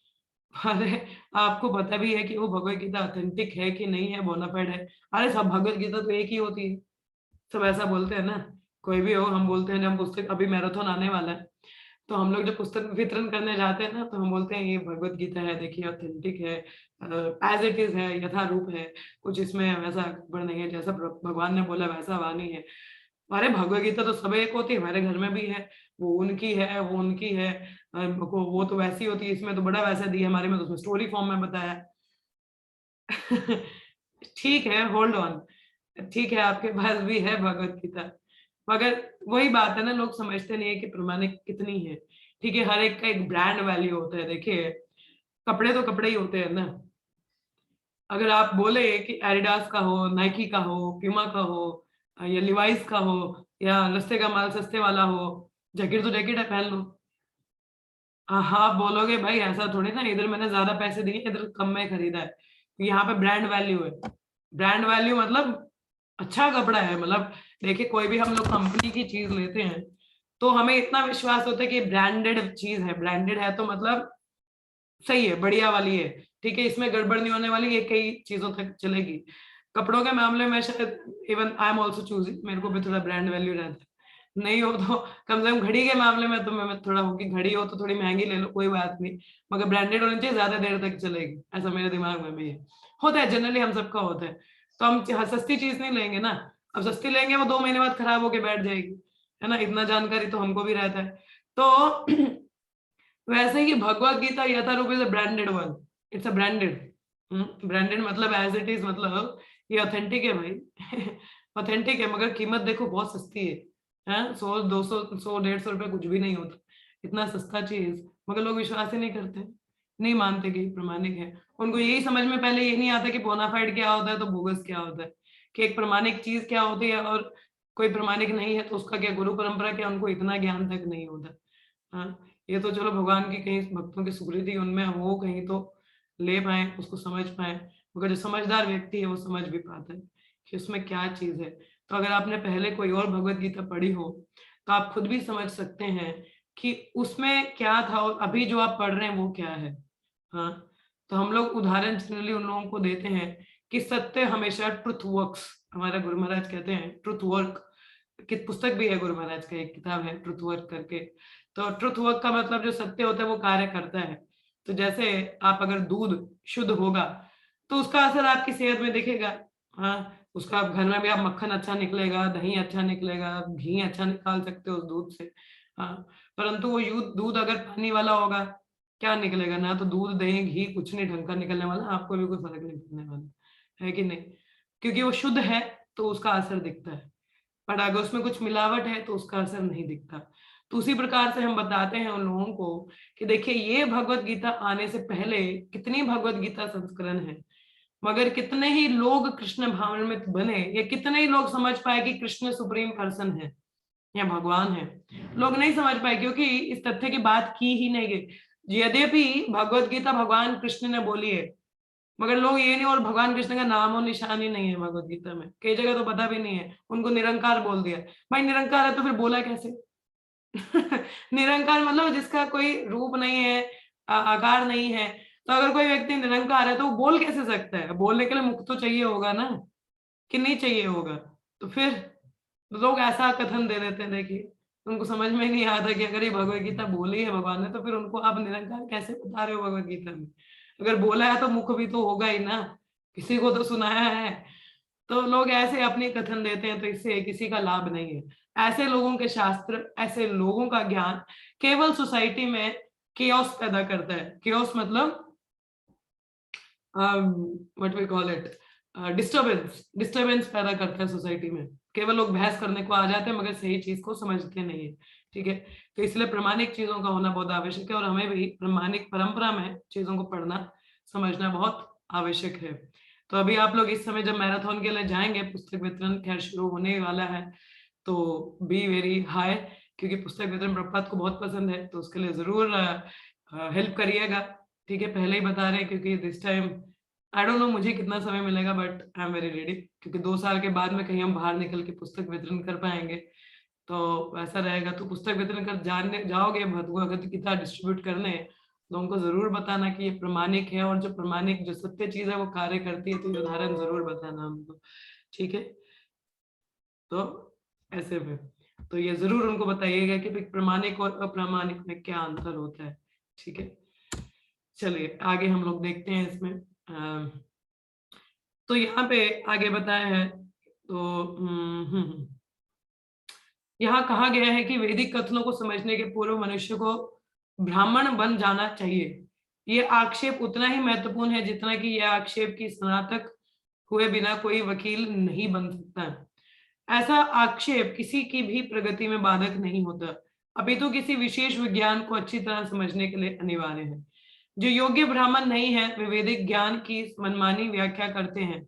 अरे आपको पता भी है कि वो भगवत गीता ऑथेंटिक है कि नहीं है, बोनाफाइड है? अरे सब भगवत गीता तो एक ही होती है, सब ऐसा बोलते हैं ना। कोई भी हो, हम बोलते हैं जब पुस्तक, अभी मैराथन आने वाला है तो हम लोग जब पुस्तक वितरण करने जाते हैं ना तो हम बोलते हैं ये भगवत गीता है, देखिए ऑथेंटिक है, एज इट इज है, यथारूप है, कुछ इसमें वैसा गड़बड़ नहीं है, जैसा भगवान ने बोला वैसा वाणी है। अरे भगवत गीता तो सब एक होती है, हमारे घर में भी है, वो उनकी है, वो उनकी है, वो तो वैसी होती है, इसमें तो बड़ा वैसा दिया, हमारे में तो उसमें स्टोरी फॉर्म में बताया। ठीक है, होल्ड ऑन, ठीक है आपके पास भी है भगवत गीता, मगर वही बात है ना, लोग समझते नहीं है कि प्रमाणिक कितनी है। ठीक है, हर एक का एक ब्रांड वैल्यू होता है। देखिए कपड़े तो कपड़े ही होते हैं ना, अगर आप बोले कि एडिडास का हो, नाइकी का हो, प्यूमा का हो, या लिवाइस का हो, या सस्ते का माल सस्ते वाला हो, जैकेट तो जैकेट है, पहन लो। हाँ आप बोलोगे भाई ऐसा थोड़ी ना, इधर मैंने ज्यादा पैसे दिए, इधर कम में खरीदा है, तो यहाँ पे ब्रांड वैल्यू है। ब्रांड वैल्यू मतलब अच्छा कपड़ा है, मतलब देखिए कोई भी हम लोग कंपनी की चीज लेते हैं तो हमें इतना विश्वास होता है कि ब्रांडेड चीज है, ब्रांडेड है तो मतलब सही है, बढ़िया वाली है, ठीक है, इसमें गड़बड़ नहीं होने वाली, ये कई चीजों तक चलेगी। कपड़ों के मामले में शायद even I am also choosing, मेरे को भी थोड़ा ब्रांड वैल्यू रहता है। नहीं हो तो कम से कम घड़ी के मामले में तो मैं थोड़ा हूँ कि घड़ी हो तो थोड़ी महंगी ले लो कोई बात नहीं, मगर ब्रांडेड होनी चाहिए, ज्यादा देर तक चलेगी, ऐसा मेरे दिमाग में भी है। होता है जनरली, हम सबका होता है, तो हम सस्ती चीज नहीं लेंगे ना। अब सस्ती लेंगे वो 2 महीने बाद खराब होके बैठ जाएगी, है ना, इतना जानकारी तो हमको भी रहता है। तो वैसे ही Bhagavad Gita Yatharup is a branded one, it's a branded. Branded मतलब एज इट इज, मतलब ये ऑथेंटिक है भाई। ऑथेंटिक है, मगर कीमत देखो बहुत सस्ती है, हैं 100 200 100 150 रुपए कुछ भी नहीं होता, इतना सस्ता चीज, मगर लोग विश्वास ही नहीं करते, नहीं मानते कि प्रमाणिक है। उनको यही समझ में पहले ये नहीं आता कि बोनाफाइड क्या होता है तो बोगस क्या होता है, कि एक प्रमाणिक चीज क्या होती है और कोई प्रमाणिक नहीं है तो उसका क्या, गुरु परंपरा क्या, उनको इतना ज्ञान तक नहीं होता। हाँ, ये तो चलो भगवान की कहीं भक्तों की सुकृति उनमें हो, कहीं तो ले पाए, उसको समझ पाए, मगर जो समझदार व्यक्ति है वो समझ भी पाता है कि उसमें क्या चीज है। तो अगर आपने पहले कोई और भगवत गीता पढ़ी हो तो आप खुद भी समझ सकते हैं कि उसमें क्या था और अभी जो आप पढ़ रहे हैं वो क्या है। हाँ, तो हम लोग उदाहरण जनरली उन लोगों को देते हैं कि सत्य हमेशा ट्रुथ वर्क्स, हमारे गुरु महाराज कहते हैं ट्रुथ वर्क की पुस्तक भी है, गुरु महाराज का एक किताब है ट्रुथ वर्क करके। तो ट्रुथ वर्क का मतलब जो सत्य होता है वो कार्य करता है। तो जैसे आप अगर दूध शुद्ध होगा तो उसका असर आपकी सेहत में दिखेगा। हाँ, उसका घर में भी आप मक्खन अच्छा निकलेगा, दही अच्छा निकलेगा, घी अच्छा निकाल सकते हो उस दूध से। हाँ, परंतु वो दूध अगर पानी वाला होगा क्या निकलेगा, ना तो दूध दही घी कुछ नहीं ढंग का निकलने वाला, आपको भी कोई फर्क नहीं पड़ने वाला है कि नहीं, क्योंकि वो शुद्ध है तो उसका असर दिखता है, पर अगर उसमें कुछ मिलावट है तो उसका असर नहीं दिखता। तो उसी प्रकार से हम बताते हैं उन लोगों को कि देखिए ये भगवत गीता आने से पहले कितनी भगवत गीता संस्करण है, मगर कितने ही लोग कृष्ण भावनामृत बने, या कितने ही लोग समझ पाए कि कृष्ण सुप्रीम पर्सन है या भगवान है। लोग नहीं समझ पाए क्योंकि इस तथ्य की बात की ही नहीं गई। यद्यपि भगवत गीता भगवान कृष्ण ने बोली है, मगर लोग ये नहीं, और भगवान कृष्ण का नाम और निशान ही नहीं है भगवत गीता में, कई जगह तो पता भी नहीं है, उनको निरंकार बोल दिया। भाई निरंकार है तो फिर बोला कैसे? निरंकार मतलब जिसका कोई रूप नहीं है, आकार नहीं है। तो अगर कोई व्यक्ति निरंकार है तो वो बोल कैसे सकता है? बोलने के लिए मुख तो चाहिए होगा ना, कि नहीं चाहिए होगा? तो फिर लोग ऐसा कथन दे देते हैं, देखिए उनको समझ में नहीं आता कि अगर ये भगवत गीता बोली है भगवान ने तो फिर उनको आप निरंकार कैसे बता रहे हो भगवत गीता में? अगर बोला है तो मुख भी तो होगा ही ना, किसी को तो सुनाया है। तो लोग ऐसे अपनी कथन देते हैं, तो इससे किसी का लाभ नहीं है। ऐसे लोगों के शास्त्र, ऐसे लोगों का ज्ञान केवल सोसाइटी में केओस पैदा करता है। केओस मतलब what we call it, disturbance पैदा करता है सोसाइटी में। केवल लोग बहस करने को आ जाते हैं मगर सही चीज को समझते नहीं है। ठीक है, तो इसलिए प्रमाणिक चीजों का होना बहुत आवश्यक है, और हमें भी प्रमाणिक परंपरा में चीजों को पढ़ना समझना बहुत आवश्यक है। तो अभी आप लोग इस समय जब मैराथन के लिए जाएंगे, पुस्तक वितरण खैर शुरू होने वाला है, तो बी वेरी हाई, क्योंकि पुस्तक वितरण प्रपात को बहुत पसंद है, तो उसके लिए जरूर हेल्प करिएगा। ठीक है, पहले ही बता रहे हैं क्योंकि this time I don't know मुझे कितना समय मिलेगा, but I am very ready, क्योंकि 2 साल के बाद में कहीं हम बाहर निकल के पुस्तक वितरण कर पाएंगे, तो ऐसा रहेगा। तो पुस्तक वितरण कर जानने जाओगे भगवत गीता डिस्ट्रीब्यूट करने, तो उनको जरूर बताना कि ये प्रमाणिक है, और जो प्रमाणिक जो सत्य चीज है वो कार्य करती है, तो ये उदाहरण जरूर बताना हमको, ठीक है। तो ऐसे में तो ये जरूर उनको बताइएगा कि प्रमाणिक और अप्रामाणिक में क्या अंतर होता है, ठीक है। चलिए आगे हम लोग देखते हैं इसमें। तो यहाँ पे आगे बताया है, तो यहाँ कहा गया है कि वैदिक कथनों को समझने के पूर्व मनुष्य को ब्राह्मण बन जाना चाहिए। ये आक्षेप उतना ही महत्वपूर्ण है जितना कि यह आक्षेप की स्नातक हुए बिना कोई वकील नहीं बन सकता। ऐसा आक्षेप किसी की भी प्रगति में बाधक नहीं होता, अपितु किसी विशेष विज्ञान को अच्छी तरह समझने के लिए अनिवार्य है। जो योग्य ब्राह्मण नहीं है वे वैदिक ज्ञान की मनमानी व्याख्या करते हैं।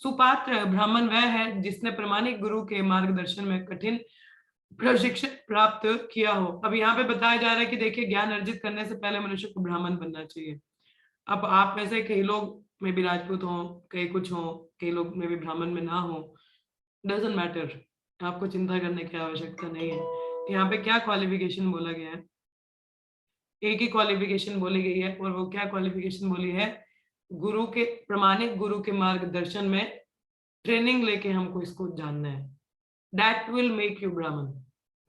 सुपात्र ब्राह्मण वह है जिसने प्रमाणिक गुरु के मार्गदर्शन में कठिन प्रशिक्षण प्राप्त किया हो। अब यहाँ पे बताया जा रहा है कि देखिए, ज्ञान अर्जित करने से पहले मनुष्य को ब्राह्मण बनना चाहिए। अब आप में से कई लोग में भी राजपूत हो, कई कुछ हो, कई लोग में भी ब्राह्मण में ना हो, डजंट मैटर, आपको चिंता करने की आवश्यकता नहीं है। यहाँ पे क्या क्वालिफिकेशन बोला गया है, एक ही क्वालिफिकेशन बोली गई है, और वो क्या क्वालिफिकेशन बोली है, गुरु के प्रमाणिक गुरु के मार्गदर्शन में ट्रेनिंग लेके हमको इसको जानना है, दैट विल मेक यू ब्राह्मण,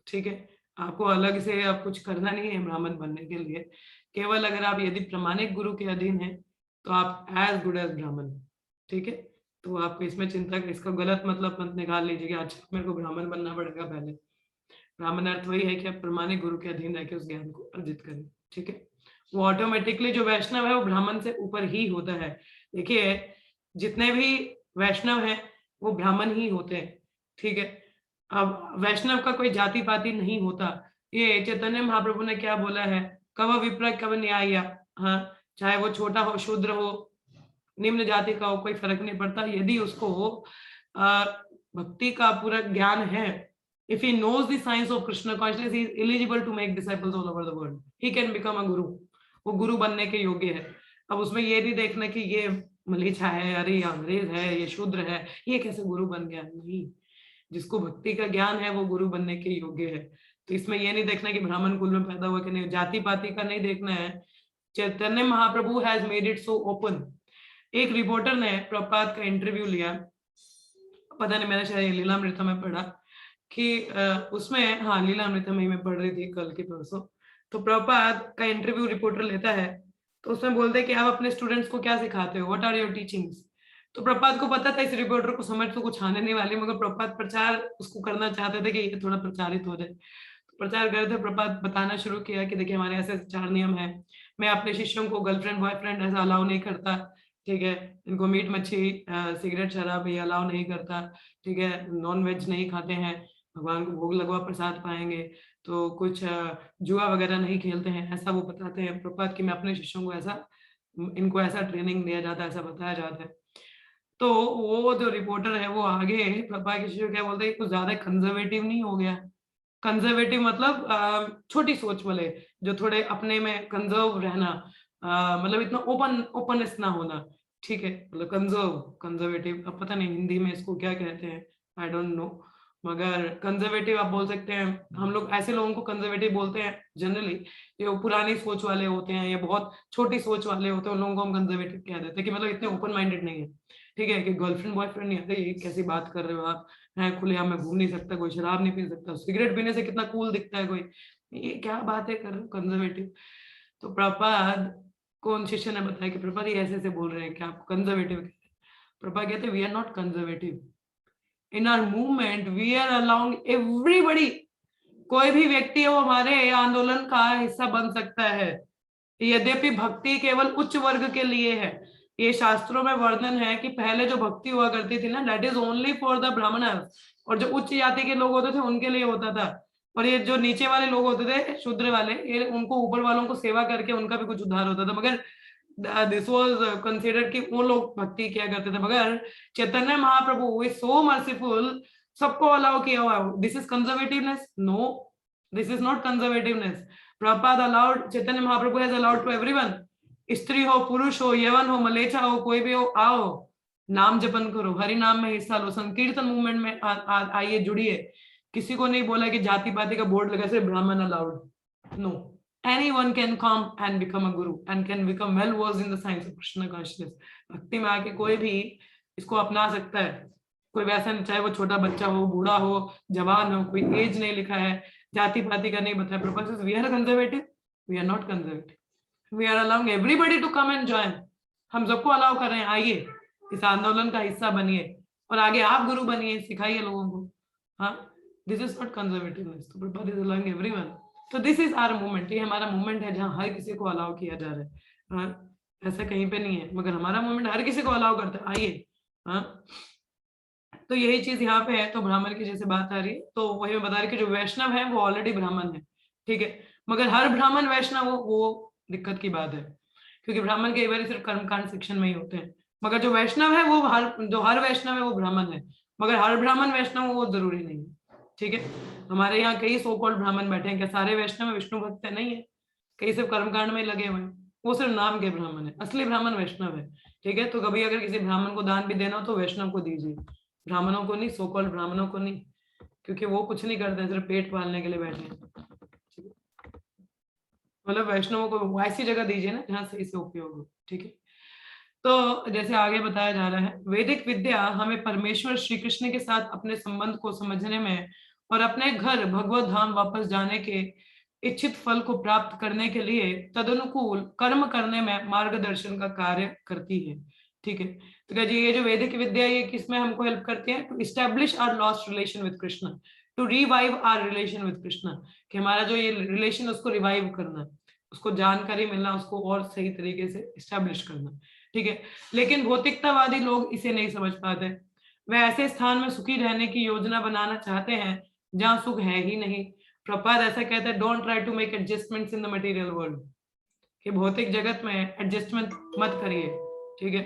ठीक है। आपको अलग से अब कुछ करना नहीं है ब्राह्मण बनने के लिए, केवल अगर आप यदि प्रमाणिक गुरु के अधीन है तो आप एज गुड एज ब्राह्मण, ठीक है। तो आपको इसमें चिंता, इसका गलत मतलब मत निकाल लीजिए कि अच्छा मेरे को ब्राह्मण बनना पड़ेगा पहले। ब्राह्मण अर्थ वही है कि आप प्रमाणिक गुरु के अधीन रह के उस ज्ञान को अर्जित करें, ठीक है। वो ऑटोमेटिकली जो वैष्णव है वो ब्राह्मण से ऊपर ही होता है। देखिए, जितने भी वैष्णव हैं वो ब्राह्मण ही होते हैं, ठीक है। अब वैष्णव का कोई जाति पाति नहीं होता। ये चैतन्य महाप्रभु ने क्या बोला है, कव विप्र कव न्याय, हाँ, चाहे वो छोटा हो, शूद्र हो, निम्न जाति का हो, कोई फर्क नहीं पड़ता, यदि उसको भक्ति का पूरा ज्ञान है, if he knows the science of Krishna consciousness, he is eligible to make disciples all over the world. He can become a guru. वो गुरु बनने के योग्य है। अब उसमें ये नहीं देखना कि ये मलीछा है, अरे ये अंग्रेज है, ये शूद्र है, ये कैसे गुरु बन गया, नहीं। जिसको भक्ति का ज्ञान है वो गुरु बनने के योग्य है। तो इसमें ये नहीं देखना कि ब्राह्मण कुल में पैदा हुआ कि नहीं, जाति पाति का नहीं देखना है। Chaitanya Mahaprabhu has made it so open. एक रिपोर्टर ने प्रभुपाद का इंटरव्यू लिया, पता नहीं, मैंने शायद लीलामृता में पढ़ा कि उसमें, हाँ लीलामृता में मैं पढ़ रही थी कल के परसों, तो प्रभुपाद का इंटरव्यू रिपोर्टर लेता है, तो उसमें बोलते हैं कि आप अपने स्टूडेंट्स को क्या सिखाते हो, व्हाट आर योर टीचिंग्स। तो प्रभुपाद को पता था इस रिपोर्टर को समझ तो कुछ आने नहीं वाली, मगर प्रभुपाद प्रचार उसको करना चाहते थे कि ये थोड़ा प्रचारित हो जाए। तो प्रचार करते प्रभुपाद बताना शुरू किया कि देखिए हमारे ऐसे 4 नियम है, मैं अपने शिष्यों को गर्लफ्रेंड बॉयफ्रेंड ऐसा अलाउ नहीं करता, ठीक है। इनको मीट मच्छी सिगरेट शराब ये अलाउ नहीं करता, ठीक है। नॉन वेज नहीं खाते हैं, भगवान को भोग लगवा प्रसाद पाएंगे, तो कुछ जुआ वगैरह नहीं खेलते हैं, ऐसा वो बताते हैं प्रभुपाद कि मैं अपने शिष्यों को ऐसा, इनको ऐसा ट्रेनिंग दिया जाता है, ऐसा बताया जाता है। तो वो जो रिपोर्टर है वो आगे प्रभुपाद के शिष्यों क्या बोलते हैं, कुछ ज्यादा कंजर्वेटिव नहीं हो गया। कंजर्वेटिव मतलब छोटी सोच वाले, जो थोड़े अपने में कंजर्व रहना, मतलब इतना ओपननेस ना होना, ठीक है। मतलब कंजर्वेटिव, अब पता नहीं हिंदी में इसको क्या कहते हैं, आई डोंट नो, मगर कंजर्वेटिव आप बोल सकते हैं। हम लोग ऐसे लोगों को कंजर्वेटिव बोलते हैं जनरली, ये पुरानी सोच वाले होते हैं, ये बहुत छोटी सोच वाले होते हैं, उन लोगों को हम कंजर्वेटिव कह देते हैं कि मतलब इतने ओपन माइंडेड नहीं है, ठीक है। कि गर्लफ्रेंड बॉयफ्रेंड नहीं आते, ये कैसी बात कर रहे हो आप, है खुलेआम में घूम नहीं सकता कोई, शराब नहीं पी सकता, सिगरेट पीने से कितना कूल दिखता है कोई, ये क्या बात है कर रहे हो कंजर्वेटिव। तो प्रभुपाद को उन शिष्य ने बताया कि प्रभुपाद ये ऐसे बोल रहे हैं कि आप कंजर्वेटिव कहते हैं। प्रभुपाद कहते we are not conservative, in our movement we are allowing everybody, कोई भी व्यक्ति है वो हमारे आंदोलन का हिस्सा बन सकता है, यद्यपि भक्ति केवल उच्च वर्ग के लिए है। ये शास्त्रों में वर्णन है कि पहले जो भक्ति हुआ करती थी ना, that is only for the Brahmins, और जो उच्च जाति के लोग होते थे उनके लिए होता था, और ये जो नीचे वाले लोग होते थे शूद्र वाले, ये उनको ऊपर वालों को सेवा करके उनका भी कुछ उद्धार होता था। मगर दिस वाज कंसिडर्ड कि वो लोग भक्ति किया करते थे, मगर Chaitanya Mahaprabhu is so merciful, सबको अलाउ किया हुआ। This is conservativeness? No, this is not conservativeness. Prabhupada allowed, Chaitanya Mahaprabhu has allowed to everyone. स्त्री हो, पुरुष हो, यवन हो, मलेच्छा हो, कोई भी हो, आओ नाम जपन करो, हरि नाम में हिस्सा लो, संकीर्तन मूवमेंट में आइए, जुड़िए। किसी को नहीं बोला कि जाति पाति का बोर्ड लगा सिर्फ Brahmin allowed, no, anyone can come and become a guru and can become well versed in the science of Krishna consciousness. भक्ति में आके कोई भी इसको अपना सकता है, कोई वैसा नहीं, चाहे वो छोटा बच्चा हो, बूढ़ा हो, जवान हो, कोई एज नहीं लिखा है, जाति पाति का नहीं बताया। प्रपोज we are conservative, we are not conservative, we are allowing everybody to come and join. हम सबको अलाउ कर रहे हैं, आइए इस आंदोलन का हिस्सा बनिए और आगे आप गुरु बनिए, सिखाइए लोगों को। हाँ, दिस इज नॉट कंजर्वेटिवनेस, तो प्रभुपाद इज अलाउइंग एवरीवन। तो दिस इज आवर मूवमेंट, ये हमारा मूवमेंट है जहाँ हर किसी को अलाउ किया जा रहा है। हाँ, ऐसा कहीं पे नहीं है, मगर हमारा मूवमेंट हर किसी को अलाउ करता है, आइए। हाँ, तो यही चीज यहाँ पे है। तो ब्राह्मण की जैसे बात आ रही है, तो वही मैं बता रही कि जो वैष्णव है वो ऑलरेडी ब्राह्मण है, ठीक है, मगर हर ब्राह्मण वैष्णव हो वो दिक्कत की बात है, क्योंकि ब्राह्मण कई बार सिर्फ कर्मकांड सेक्शन में ही होते हैं, मगर जो वैष्णव है वो हर वैष्णव है वो ब्राह्मण है, मगर हर ब्राह्मण वैष्णव हो वो जरूरी नहीं है, ठीक है। हमारे यहाँ कई सो कॉल्ड ब्राह्मण बैठे हैं, क्या सारे वैष्णव विष्णु भक्त नहीं है? कई सिर्फ कर्मकांड में लगे हुए हैं, वो सिर्फ नाम के ब्राह्मण है, असली ब्राह्मण वैष्णव है, ठीक है। तो कभी अगर किसी ब्राह्मण को दान भी देना हो तो वैष्णव को दीजिए, ब्राह्मणों को नहीं, सो कॉल्ड ब्राह्मणों को नहीं, क्योंकि वो कुछ नहीं करते, सिर्फ पेट पालने के लिए बैठे हैं। मतलब वैष्णवों को ऐसी जगह दीजिए ना जहाँ सही से उपयोग हो, ठीक है। तो जैसे आगे बताया जा रहा है, वैदिक विद्या हमें परमेश्वर श्री कृष्ण के साथ अपने संबंध को समझने में और अपने घर भगवत धाम वापस जाने के इच्छित फल को प्राप्त करने के लिए तदनुकूल कर्म करने में मार्गदर्शन का कार्य करती है, ठीक है। तो क्या जी, ये जो वैदिक विद्या ये किसमें हमको हेल्प करती है? To establish our lost relation with Krishna, to revive our relation with Krishna, कि हमारा जो ये रिलेशन उसको रिवाइव करना, उसको जानकारी मिलना, उसको और सही तरीके से इस्टेब्लिश करना, ठीक है। लेकिन भौतिकतावादी लोग इसे नहीं समझ पाते, वे ऐसे स्थान में सुखी रहने की योजना बनाना चाहते हैं जहां सुख है ही नहीं। प्रपाद ऐसा कहता है, don't try to make adjustments in the material world, कि भौतिक जगत में एडजस्टमेंट मत करिए, ठीक है।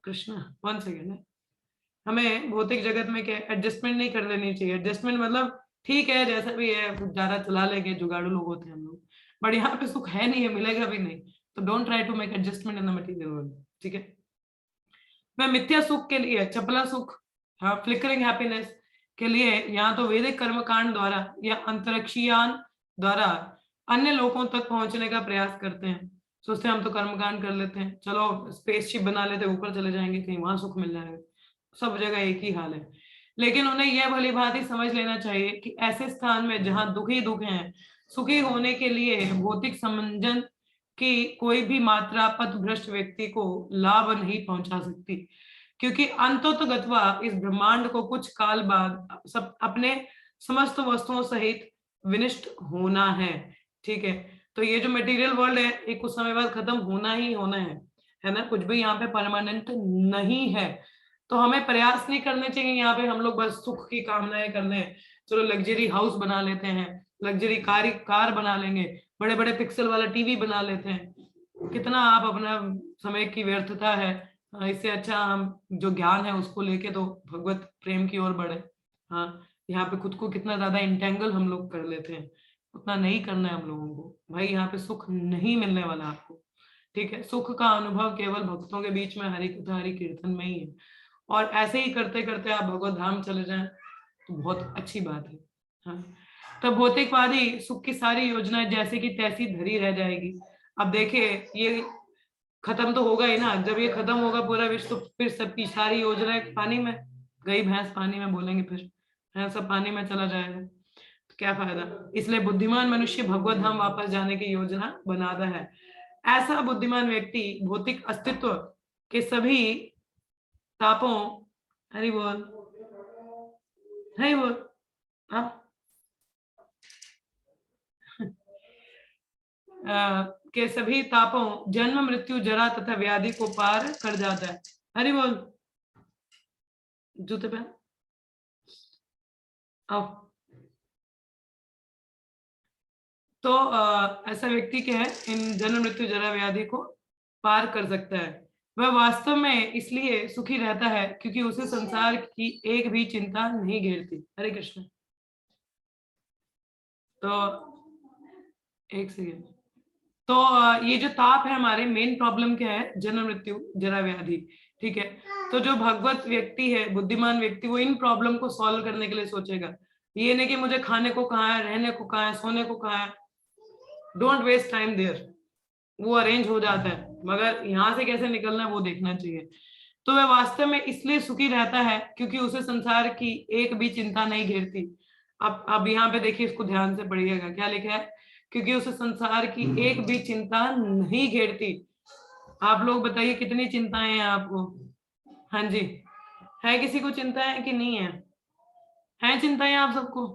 कृष्णा, वन सेकेंड है, हमें भौतिक जगत में क्या एडजस्टमेंट नहीं कर लेनी चाहिए। एडजस्टमेंट मतलब ठीक है, जैसा भी है गुजारा चला लेंगे, जुगाड़ू लोग होते हैं हम लोग, बट यहाँ पे सुख है नहीं है, मिलेगा भी नहीं, तो don't try to make adjustment in the material world, ठीक है। मैं मिथ्या सुख के लिए, चपला सुख, हाँ, फ्लिकरिंग हैप्पीनेस के लिए यहाँ तो वैदिक कर्मकांड द्वारा या अंतरिक्षयान द्वारा अन्य लोगों तक पहुंचने का प्रयास करते हैं। सोचते हैं हम तो कर्मकांड कर लेते हैं, चलो स्पेसशिप बना लेते हैं, ऊपर चले जाएंगे, कहीं वहां सुख मिल जाएगा। सब जगह एक ही हाल है। लेकिन उन्हें यह भली भांति समझ लेना चाहिए कि ऐसे स्थान में जहां दुख ही दुख है, सुखी होने के लिए भौतिक समंजन की कोई भी मात्रा पथभ्रष्ट व्यक्ति को लाभ नहीं पहुंचा सकती, क्योंकि अंततोगत्वा इस ब्रह्मांड को कुछ काल बाद सब अपने समस्त वस्तुओं सहित विनष्ट होना है, ठीक है। तो ये जो मटेरियल वर्ल्ड है ये कुछ समय बाद खत्म होना ही होना है ना, कुछ भी यहाँ पे परमानेंट नहीं है। तो हमें प्रयास नहीं करने चाहिए यहाँ पे हम लोग बस सुख की कामनाएं कर लें, चलो लग्जरी हाउस बना लेते हैं, लग्जरी कार बना लेंगे, बड़े बड़े पिक्सल वाला टीवी बना लेते हैं। कितना आप अपना समय की व्यर्थता है, इससे अच्छा हम जो ज्ञान है उसको लेके तो भगवत प्रेम की ओर बढ़े। हाँ, यहाँ पे खुद को कितना ज्यादा इंटेंगल हम लोग कर लेते हैं, उतना नहीं करना है हम लोगों को भाई। यहाँ पे सुख नहीं मिलने वाला आपको, ठीक है। सुख का अनुभव केवल भक्तों के बीच में हरि कथा हरि कीर्तन में ही है, और ऐसे ही करते करते आप भगवत धाम चले जाएं तो बहुत अच्छी बात है। हाँ, तो भौतिकवादी सुख की सारी योजनाएं जैसे कि तैसी धरी रह जाएगी। अब देखिए ये खत्म तो होगा ही ना, जब ये खत्म होगा पूरा विश्व तो फिर सबकी सारी योजनाएं पानी में, गई भैंस पानी में बोलेंगे, फिर है सब पानी में चला जाएगा, तो क्या फायदा। इसलिए बुद्धिमान मनुष्य भगवत धाम वापस जाने की योजना बनाता है। ऐसा बुद्धिमान व्यक्ति भौतिक अस्तित्व के सभी तापों, हरि बोल, हरि बोल, के सभी तापों, जन्म मृत्यु जरा तथा व्याधि को पार कर जाता है। हरि बोल, जूते पहन आओ। तो ऐसा व्यक्ति क्या है, इन जन्म मृत्यु जरा व्याधि को पार कर सकता है। वह वास्तव में इसलिए सुखी रहता है क्योंकि उसे संसार की एक भी चिंता नहीं घेरती। हरे कृष्ण। तो एक सेकेंड, तो ये जो ताप है हमारे, मेन प्रॉब्लम क्या है? जन्म मृत्यु जरा व्याधि, ठीक है। तो जो भगवत व्यक्ति है, बुद्धिमान व्यक्ति, वो इन प्रॉब्लम को सॉल्व करने के लिए सोचेगा। ये नहीं कि मुझे खाने को कहाँ है, रहने को कहाँ है, सोने को कहाँ है, डोंट वेस्ट टाइम देयर, वो अरेंज हो जाता है, मगर यहाँ से कैसे निकलना है वो देखना चाहिए। तो वह वास्तव में इसलिए सुखी रहता है क्योंकि उसे संसार की एक भी चिंता नहीं घेरती। अब यहाँ पे देखिए, इसको ध्यान से पढ़िएगा, क्या लिखा है? क्योंकि उसे संसार की एक भी चिंता नहीं घेरती। आप लोग बताइए कितनी चिंताएं हैं आपको? हाँ जी, है किसी को चिंता है कि नहीं है? है चिंताएं आप सबको?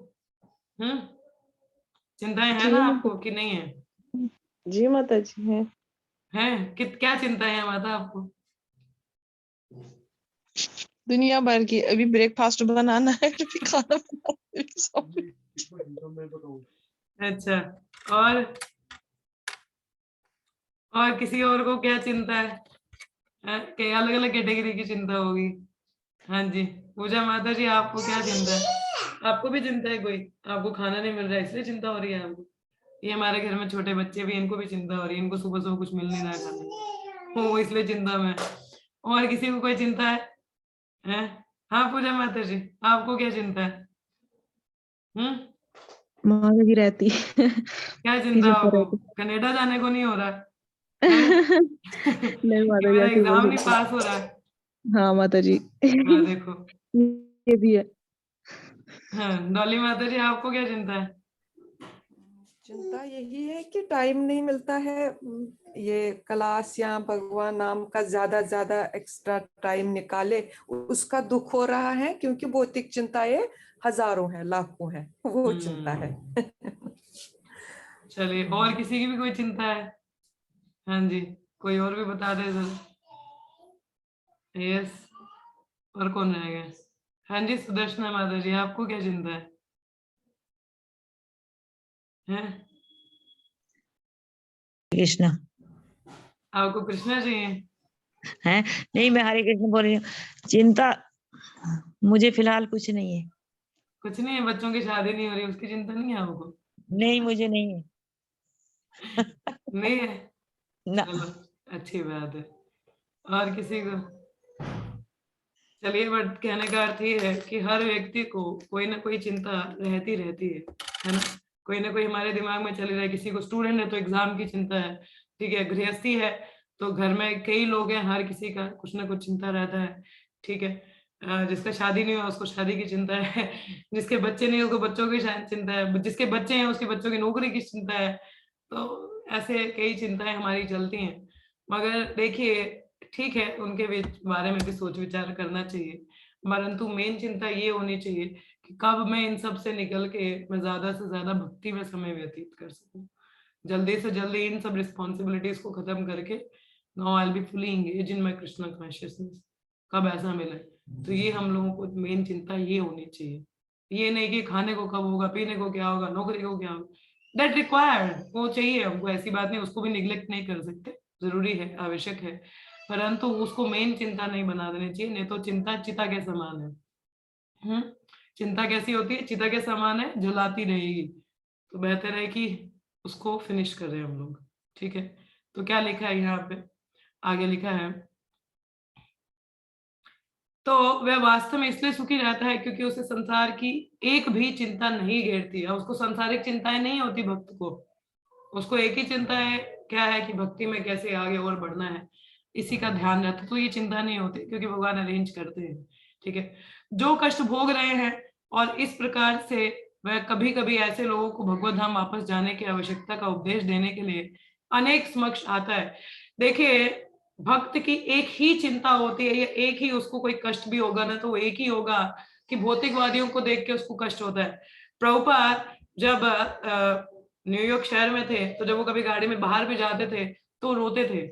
चिंताएं है जी ना माता आपको कि नहीं है? जी माता जी है। हैं क्या चिंताएं है माता आपको? दुनिया भर की, अभी ब्रेकफास्ट बनाना है, अभी खाना बनाना है, सब। अच्छा, और किसी और को क्या चिंता है? कि अलग अलग कैटेगरी की चिंता होगी। हाँ जी, पूजा माता जी, आपको क्या चिंता है? आपको भी चिंता है कोई? आपको खाना नहीं मिल रहा है इसलिए चिंता हो रही है आपको? ये हमारे घर में छोटे बच्चे भी, इनको भी चिंता हो रही है, इनको सुबह सुबह कुछ मिल नहीं रहा है खाने को, इसलिए चिंता में। और किसी को कोई चिंता है? हाँ पूजा माता जी, आपको क्या चिंता है? माता जी रहती क्या की चिंता चिंता आपको? रहती। कनाडा जाने को नहीं हो रहा है? नहीं कि माता जी, मेरा ऐसी कोई एग्जाम नहीं चिंता पास हो रहा है? नहीं। हाँ माता जी। हाँ देखो। ये भी है। हाँ डॉली माता जी, आपको क्या चिंता है? चिंता यही है कि टाइम नहीं मिलता है, ये क्लास या भगवान नाम का ज्यादा एक्स्ट्रा टाइम निकाले, उसका दुख हो रहा है, क्योंकि भौतिक चिंताएं हजारों हैं, लाखों हैं, वो चिंता है। चलिए, और किसी की भी कोई चिंता है? हाँ जी, कोई और भी बता दे जरा। यस, और कौन रह गया? हाँ जी सुदर्शना माता जी, आपको क्या चिंता है? हैं? कृष्ण आपको कृष्णा चाहिए? है। नहीं, मैं हरे कृष्ण बोल रही हूँ। चिंता मुझे फिलहाल कुछ नहीं है। कुछ नहीं है? बच्चों की शादी नहीं हो रही उसकी चिंता नहीं है आपको? नहीं, मुझे नहीं है। नहीं है? ना। चलो, अच्छी बात है। और किसी को? चलिए, बट कहने का अर्थ ये है कि हर व्यक्ति को कोई ना कोई चिंता रहती है ना? कोई ना कोई हमारे दिमाग में चली रहा है। किसी को स्टूडेंट है तो एग्जाम की चिंता है, ठीक है। गृहस्थी है तो घर में कई लोग हैं, हर किसी का कुछ ना कुछ चिंता रहता है, ठीक है। जिसका शादी नहीं हुआ उसको शादी की चिंता है, जिसके बच्चे नहीं उसको बच्चों की चिंता है, जिसके बच्चे हैं उसके बच्चों की नौकरी की चिंता है। तो ऐसे कई चिंताएं हमारी चलती हैं, मगर देखिए ठीक है, उनके बारे में भी सोच विचार करना चाहिए, परंतु मेन चिंता ये होनी चाहिए कि कब मैं इन सब से निकल के मैं ज्यादा से ज्यादा भक्ति में समय व्यतीत कर सकूं, जल्दी से जल्दी इन सब रिस्पॉन्सिबिलिटीज को खत्म करके now I will be fully engage in my Krishna consciousness. कब ऐसा मिले, तो ये हम लोगों को मेन चिंता ये होनी चाहिए। ये नहीं कि खाने को कब होगा, पीने को क्या होगा, नौकरी को क्या होगा, दैट रिक्वायर्ड, वो चाहिए हमको, ऐसी बात नहीं, उसको भी निग्लेक्ट नहीं कर सकते, जरूरी है, आवश्यक है, परंतु उसको मेन चिंता नहीं बना देनी चाहिए। नहीं तो चिंता चिता के समान है। चिंता कैसी होती है? चिता के समान है, जलाती रहेगी। तो बेहतर है कि उसको फिनिश कर रहे हैं हम लोग, ठीक है। तो क्या लिखा है यहाँ पे? आगे लिखा है, तो वह वास्तव में इसलिए सुखी रहता है क्योंकि उसे संसार की एक भी चिंता नहीं घेरती है। उसको सांसारिक चिंताएं नहीं होती भक्त को, उसको एक ही चिंता है, क्या है कि भक्ति में कैसे आगे और बढ़ना है, इसी का ध्यान रहता है। तो ये चिंता नहीं होती क्योंकि भगवान अरेंज करते हैं, ठीक है। जो कष्ट भोग रहे हैं और इस प्रकार से वह कभी कभी ऐसे लोगों को भगवत धाम वापस जाने की आवश्यकता का उपदेश देने के लिए अनेक समक्ष आता है। देखिए, भक्त की एक ही चिंता होती है, या एक ही उसको कोई कष्ट भी होगा ना तो वो एक ही होगा कि भौतिकवादियों को देख के उसको कष्ट होता है। प्रभुपाद जब न्यूयॉर्क शहर में थे तो जब वो कभी गाड़ी में बाहर भी जाते थे तो रोते थे।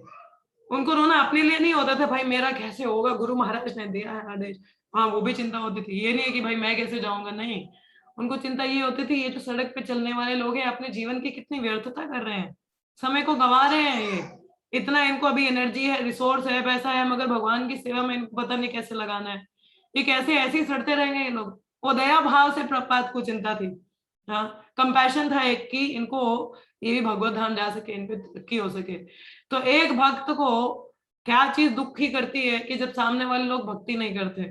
उनको रोना अपने लिए नहीं होता था, भाई मेरा कैसे होगा, गुरु महाराज ने दिया है आदेश, हाँ वो भी चिंता होती थी। ये नहीं है कि भाई मैं कैसे जाऊंगा, नहीं, उनको चिंता ये होती थी ये जो सड़क पे चलने वाले लोग हैं अपने जीवन की कितनी व्यर्थता कर रहे हैं, समय को गंवा रहे हैं। ये इतना इनको अभी एनर्जी है, रिसोर्स है, पैसा है, मगर भगवान की सेवा में इनको पता नहीं कैसे लगाना है। ये कैसे ऐसे ही सड़ते रहेंगे ये लोग। वो दया भाव से प्रपात को चिंता थी हाँ, कंपैशन था एक की इनको ये भी भगवत धाम जा सके, इन पे तरक्की हो सके। तो एक भक्त को क्या चीज दुखी करती है कि जब सामने वाले लोग भक्ति नहीं करते,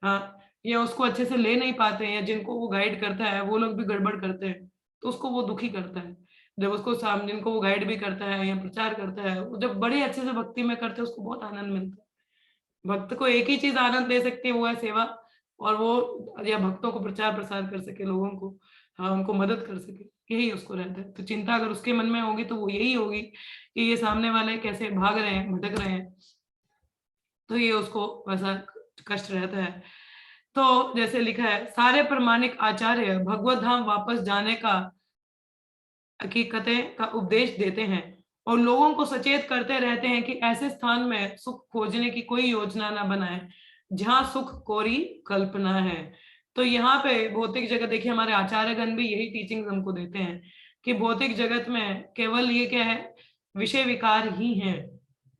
हाँ, या उसको अच्छे से ले नहीं पाते हैं, या जिनको वो गाइड करता है वो लोग भी गड़बड़ करते हैं, तो उसको वो दुखी करता है। जब उसको सामने जिनको वो गाइड भी करता है या प्रचार करता है, वो जब बड़े अच्छे से भक्ति में करते हैं उसको बहुत आनंद मिलता है। भक्त को एक ही चीज आनंद दे सकती है, वो है सेवा, और वो या भक्तों को प्रचार प्रसार कर सके, लोगों को, हाँ, उनको मदद कर सके, यही उसको रहता है। तो चिंता अगर उसके मन में होगी तो वो यही होगी कि ये सामने वाले कैसे भाग रहे हैं, भटक रहे हैं, तो ये उसको वैसा कष्ट रहता है। तो जैसे लिखा है, सारे प्रमाणिक आचार्य भगवत धाम वापस जाने का हकीकतें का उपदेश देते हैं और लोगों को सचेत करते रहते हैं कि ऐसे स्थान में सुख खोजने की कोई योजना ना बनाए जहां सुख कोरी कल्पना है। तो यहाँ पे भौतिक जगत, देखिए हमारे आचार्यगण भी यही टीचिंग हमको देते हैं कि भौतिक जगत में केवल ये क्या है, विषय विकार ही है,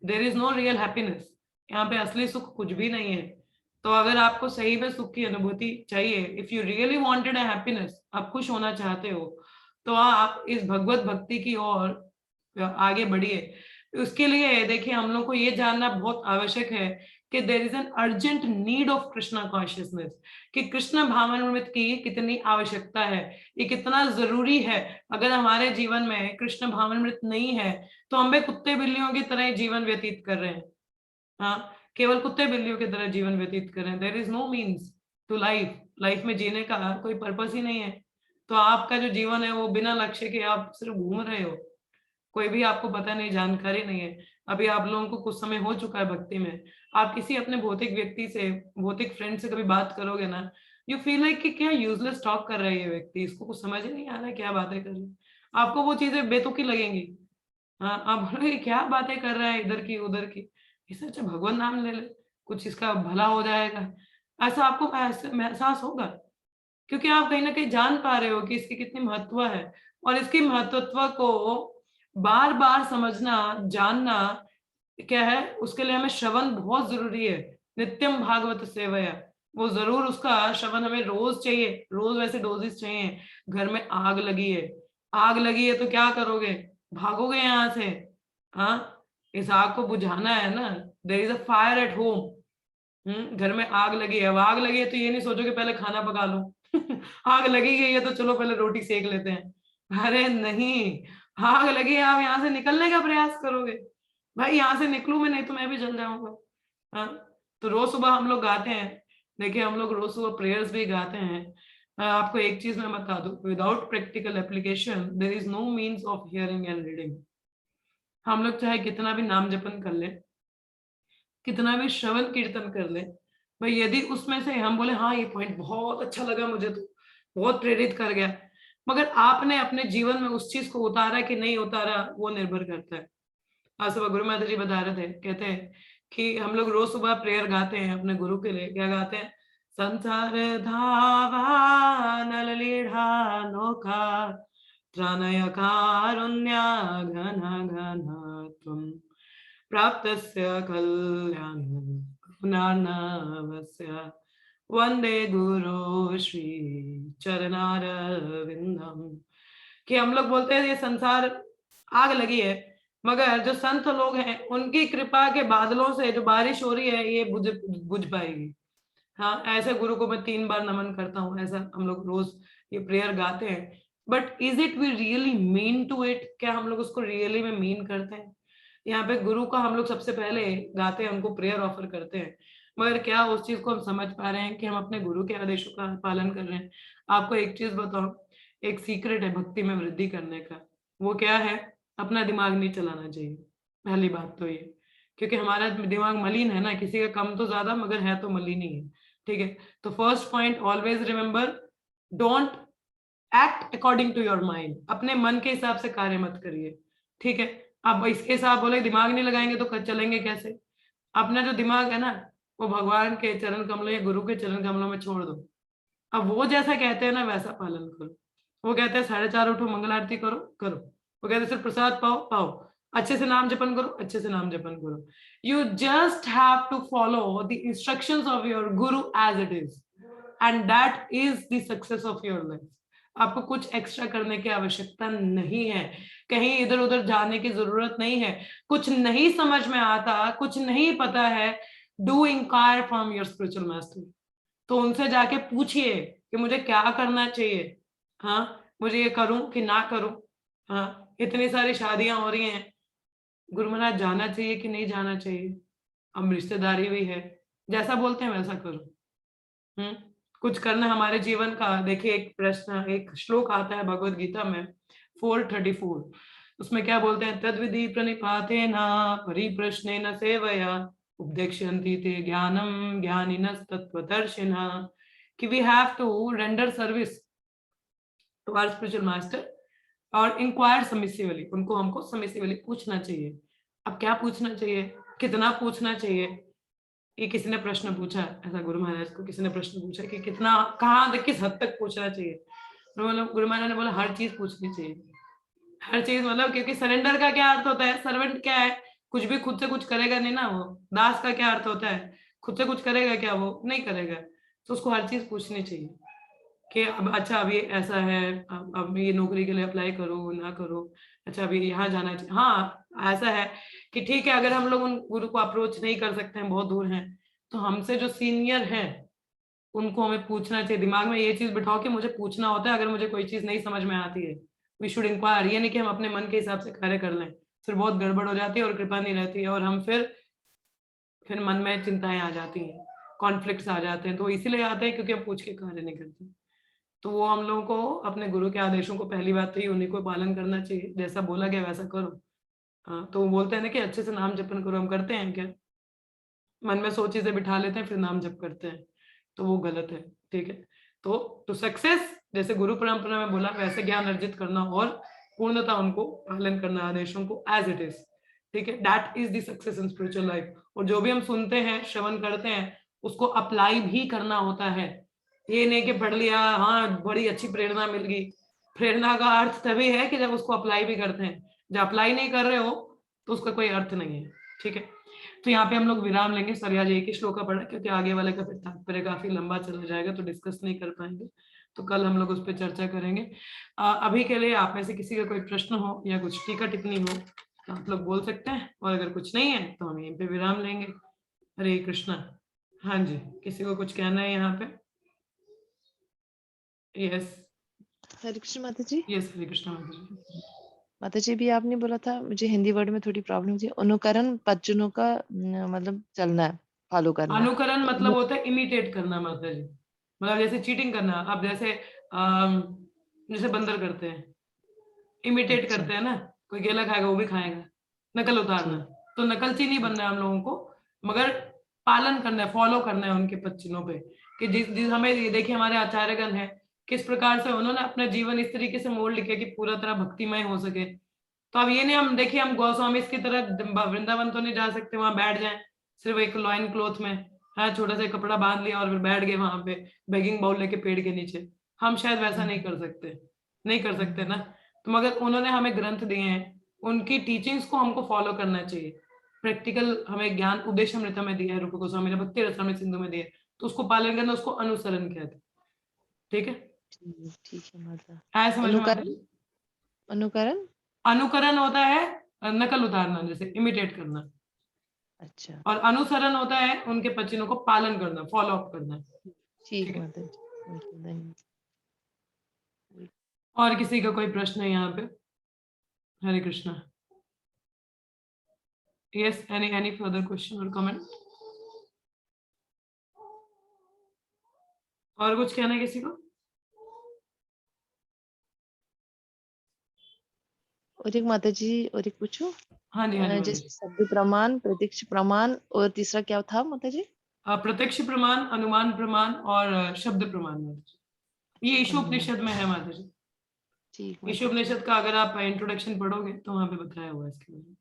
there is no real happiness, यहाँ पे असली सुख कुछ भी नहीं है। तो अगर आपको सही में सुख की अनुभूति चाहिए, if you really wanted a happiness, आप खुश होना चाहते हो, तो आप इस भगवत भक्ति की ओर आगे बढ़िए। उसके लिए देखिए हम लोग को ये जानना बहुत आवश्यक है कि there is an urgent need of Krishna consciousness, कि कृष्ण भावनामृत की कितनी आवश्यकता है, ये कितना जरूरी है। अगर हमारे जीवन में कृष्ण भावनामृत नहीं है तो हम भी कुत्ते बिल्लियों की तरह जीवन व्यतीत कर रहे हैं, हाँ, केवल कुत्ते बिल्लियों की तरह जीवन व्यतीत कर रहे हैं। There is no means to life, life में जीने का कोई पर्पस ही नहीं है। तो आपका जो जीवन है वो बिना लक्ष्य के आप सिर्फ घूम रहे हो, कोई भी आपको पता नहीं, जानकारी नहीं है। अभी आप लोगों को कुछ समय हो चुका है भक्ति में, आप किसी अपने भौतिक व्यक्ति से, भौतिक फ्रेंड से कभी बात करोगे ना, यू फील लाइक कि क्या यूजलेस टॉक कर रहा है ये व्यक्ति, इसको कुछ समझ ही नहीं आ रहा है क्या बातें कर रहे हैं। आपको वो चीजें बेतुकी लगेंगी, हाँ, आप बोलोगे क्या बातें कर रहा है इधर की उधर की, इससे अच्छा भगवान नाम ले ले, कुछ इसका भला हो जाएगा, ऐसा आपको एहसास होगा, क्योंकि आप कहीं ना कहीं जान पा रहे हो कि इसकी कितनी महत्व है। और इसकी महत्व को बार बार समझना, जानना क्या है, उसके लिए हमें श्रवण बहुत जरूरी है। नित्यम भागवत सेवया, वो जरूर उसका श्रवण हमें रोज चाहिए, रोज वैसे डोजेस चाहिए। घर में आग लगी है, आग लगी है तो क्या करोगे, भागोगे यहाँ से, हाँ, इस आग को बुझाना है ना, there is a fire at home, घर में आग लगी है, अब आग लगी है तो ये नहीं सोचोगे पहले खाना पका लो आग लगी गई है तो चलो पहले रोटी सेक लेते हैं, अरे नहीं, आग लगी है, आप यहाँ से निकलने का प्रयास करोगे, भाई यहाँ से निकलूं मैं, नहीं तो मैं भी जल जाऊंगा, हाँ। तो रोज सुबह हम लोग गाते हैं, देखिए हम लोग रोज सुबह प्रेयर्स भी गाते हैं। आपको एक चीज मैं बता दूं, without practical application there is no means of hearing and reading. हम लोग चाहे कितना भी नाम जपन कर ले, कितना भी श्रवण कीर्तन कर ले, भाई यदि उसमें से हम बोले हाँ ये पॉइंट बहुत अच्छा लगा मुझे, तो बहुत प्रेरित कर गया, मगर आपने अपने जीवन में उस चीज को उतारा कि नहीं उतारा, वो निर्भर करता है। आज सुबह गुरु माता जी बता रहे थे, कहते हैं कि हम लोग रोज सुबह प्रेयर गाते हैं अपने गुरु के लिए, क्या गाते हैं, संसार धावा नल लीढ़ा नौका त्राणय कारुण्या घन घन तुम प्राप्तस्य कल्याण करुणार्णवस्य वंदे गुरु श्री चरणारविंदम। कि हम लोग बोलते हैं ये संसार आग लगी है, मगर जो संत लोग हैं उनकी कृपा के बादलों से जो बारिश हो रही है ये बुझ पाएगी, हाँ, ऐसे गुरु को मैं 3 बार नमन करता हूँ, ऐसा हम लोग रोज ये प्रेयर गाते हैं। But is it we really mean to it, क्या हम लोग उसको रियली में मीन करते हैं? यहाँ पे गुरु का हम लोग सबसे पहले गाते हैं, उनको प्रेयर ऑफर करते हैं, मगर क्या उस चीज को हम समझ पा रहे हैं कि हम अपने गुरु के आदेशों का पालन कर रहे हैं? आपको एक चीज बताओ, एक सीक्रेट है भक्ति में वृद्धि करने का, वो क्या है, अपना दिमाग नहीं चलाना चाहिए, पहली बात तो ये, क्योंकि हमारा दिमाग मलिन है ना, किसी का कम तो ज्यादा मगर है तो मलिन ही है, ठीक है। तो first point always remember, don't act according to your mind, अपने मन के हिसाब से कार्य मत करिए, ठीक है। अब इसके साथ बोले दिमाग नहीं लगाएंगे तो चलेंगे कैसे? अपना जो दिमाग है ना वो भगवान के चरण कमलों या गुरु के चरण कमलों में छोड़ दो, अब वो जैसा कहते हैं ना वैसा पालन करो। वो कहते हैं 4:30 उठो, मंगल आरती करो, करो। वो कहते हैं सिर्फ प्रसाद पाओ, पाओ। अच्छे से नाम जपन करो, अच्छे से नाम जपन करो। You just have to follow the instructions of your guru as it is, and that is the success of your life. आपको कुछ एक्स्ट्रा करने की आवश्यकता नहीं है, कहीं इधर उधर जाने की जरूरत नहीं है। कुछ नहीं समझ में आता, कुछ नहीं पता है, do inquire from your spiritual master. तो उनसे जाके पूछिए कि मुझे क्या करना चाहिए, हाँ मुझे ये करूं कि ना करूं। हाँ, इतनी सारी शादियां हो रही हैं, गुरु महाराज जाना चाहिए कि नहीं जाना चाहिए? अब रिश्तेदारी भी है, जैसा बोलते हैं वैसा करो। कुछ करना हमारे जीवन का। देखिए एक प्रश्न, एक श्लोक आता है भगवत गीता में 434, उसमें क्या बोलते हैं, तद्विधि प्रणिपातेन परिप्रश्नेन सेवया उपदेक्ष्यन्ति ते ज्ञानम ज्ञानिनः तत्त्वदर्शिनः, कि we have to render service to our spiritual master और इंक्वायर सबमिसिवली, उनको हमको सबमिसिवली पूछना चाहिए। अब क्या पूछना चाहिए, कितना पूछना चाहिए? ये किसी ने प्रश्न पूछा, ऐसा गुरु महाराज को किसी ने प्रश्न पूछा कि कितना, कहाँ तक, किस हद तक पूछना चाहिए? गुरु महाराज ने बोला हर चीज पूछनी चाहिए। हर चीज मतलब, क्योंकि सरेंडर का क्या अर्थ होता है? सर्वेंट क्या है? कुछ भी खुद से कुछ करेगा नहीं ना वो। दास का क्या अर्थ होता है? खुद से कुछ करेगा क्या? वो नहीं करेगा। तो उसको हर चीज पूछनी चाहिए कि अब अच्छा अभी ऐसा है, अब ये नौकरी के लिए अप्लाई करो ना करो, अच्छा अभी यहाँ जाना चाहिए, हाँ ऐसा है कि ठीक है, अगर हम लोग उन गुरु को अप्रोच नहीं कर सकते हैं, बहुत दूर हैं, तो हमसे जो सीनियर हैं उनको हमें पूछना चाहिए। दिमाग में ये चीज बिठाओ कि मुझे पूछना होता है अगर मुझे कोई चीज नहीं समझ में आती है। We should inquire. ये नहीं कि हम अपने मन के हिसाब से कार्य कर लें, फिर बहुत गड़बड़ हो जाती है और कृपा नहीं रहती है, और हम फिर मन में चिंताएं आ जाती हैं, कॉन्फ्लिक्ट्स आ जाते हैं। तो इसीलिए आते हैं क्योंकि हम पूछ के कार्य नहीं करते। तो वो हम लोगों को अपने गुरु के आदेशों को पहली बात तो ही उन्हीं को पालन करना चाहिए, जैसा बोला गया वैसा करो। हाँ, तो वो बोलते हैं ना कि अच्छे से नाम जपन करो, हम करते हैं क्या? मन में 100 चीजें बिठा लेते हैं फिर नाम जप करते हैं, तो वो गलत है। ठीक है, तो टू सक्सेस, जैसे गुरु परंपरा में बोला वैसे ज्ञान अर्जित करना और पूर्णता उनको पालन करना आदेशों को एज इट इज। ठीक है, that is the success in spiritual life. और जो भी हम सुनते हैं, श्रवण करते हैं, उसको अप्लाई भी करना होता है। ये नहीं कि पढ़ लिया, हाँ बड़ी अच्छी प्रेरणा मिल गई। प्रेरणा का अर्थ तभी है कि जब उसको अप्लाई भी करते हैं। जब अप्लाई नहीं कर रहे हो तो उसका कोई अर्थ नहीं है। ठीक है, तो यहाँ पे हम लोग विराम लेंगे। सर आज एक ही श्लोक का पढ़ा, क्योंकि आगे वाले का फिर तात्पर्य काफी लंबा चला जाएगा तो डिस्कस नहीं कर पाएंगे, तो कल हम लोग उस पर चर्चा करेंगे। अभी के लिए आप में से किसी का कोई प्रश्न हो या कुछ टीका टिप्पणी हो तो आप लोग बोल सकते हैं, और अगर कुछ नहीं है तो हम यहीं पे विराम लेंगे। हरे कृष्णा। हाँ जी, किसी को कुछ कहना है यहाँ पे? यस हरे कृष्ण माता जी। यस, हरे कृष्णा माता जी। माता जी भी आपने बोला था, मुझे हिंदी वर्ड में थोड़ी प्रॉब्लम थी, अनुकरण पदजनों का मतलब चलना है, फॉलो करना है। अनुकरण मतलब होता है इमिटेट करना माता जी, मतलब जैसे चीटिंग करना। आप जैसे बंदर करते हैं, इमिटेट अच्छा, करते हैं ना, कोई केला खाएगा वो भी खाएगा, नकल उतारना। ठीक। तो नकलची नहीं बनना है हम लोगों को, मगर पालन करना है, फॉलो करना है उनके पद चिन्हों पे। कि जिस जिस हमें ये देखिए हमारे आचार्यगण है, किस प्रकार से उन्होंने अपना जीवन इस तरीके से मोल्ड किया कि पूरा तरह भक्तिमय हो सके। तो अब ये नहीं, हम देखिए हम गोस्वामी की तरह वृंदावन तो नहीं जा सकते, वहां बैठ जाए सिर्फ एक लॉइन क्लोथ में, हाँ छोटा सा कपड़ा बांध लिया और फिर बैठ गए वहां पे बेगिंग बाउल लेके पेड़ के नीचे। हम शायद वैसा नहीं कर सकते, नहीं कर सकते ना। तो मगर उन्होंने हमें ग्रंथ दिए हैं, उनकी टीचिंग्स को हमको फॉलो करना चाहिए। प्रैक्टिकल हमें ज्ञान उपदेशामृत में दिया है, रूप गोस्वामी ने भक्ति रसामृत सिंधु में दिया है, तो उसको पालन करना, उसको अनुसरण कहते हैं। ठीक है, ठीक है माता। आया समझ में? अनुकरण, अनुकरण, अनुकरण होता है नकल उतारना, जैसे इमिटेट करना। अच्छा और अनुसरण होता है उनके पचिनों को पालन करना, फॉलो अप करना। ठीक ठीक है, माता जी। बिल्कुल, धन्यवाद। और किसी का कोई प्रश्न है यहाँ पे? Hare Krishna. Yes, any further question or comment? और कुछ कहना है किसी को? और एक माता जी, और एक पूछूं? हाँ जी, हाँ जी, जैसे शब्द प्रमाण, प्रत्यक्ष प्रमाण, और तीसरा क्या था माता जी? प्रत्यक्ष प्रमाण, अनुमान प्रमाण और शब्द प्रमाण। ये ईशु अनुमान। उपनिषद में है माता जी। ठीक ईशु माता जी। उपनिषद का अगर आप इंट्रोडक्शन पढ़ोगे तो वहां पे बताया हुआ है इसके बारे में।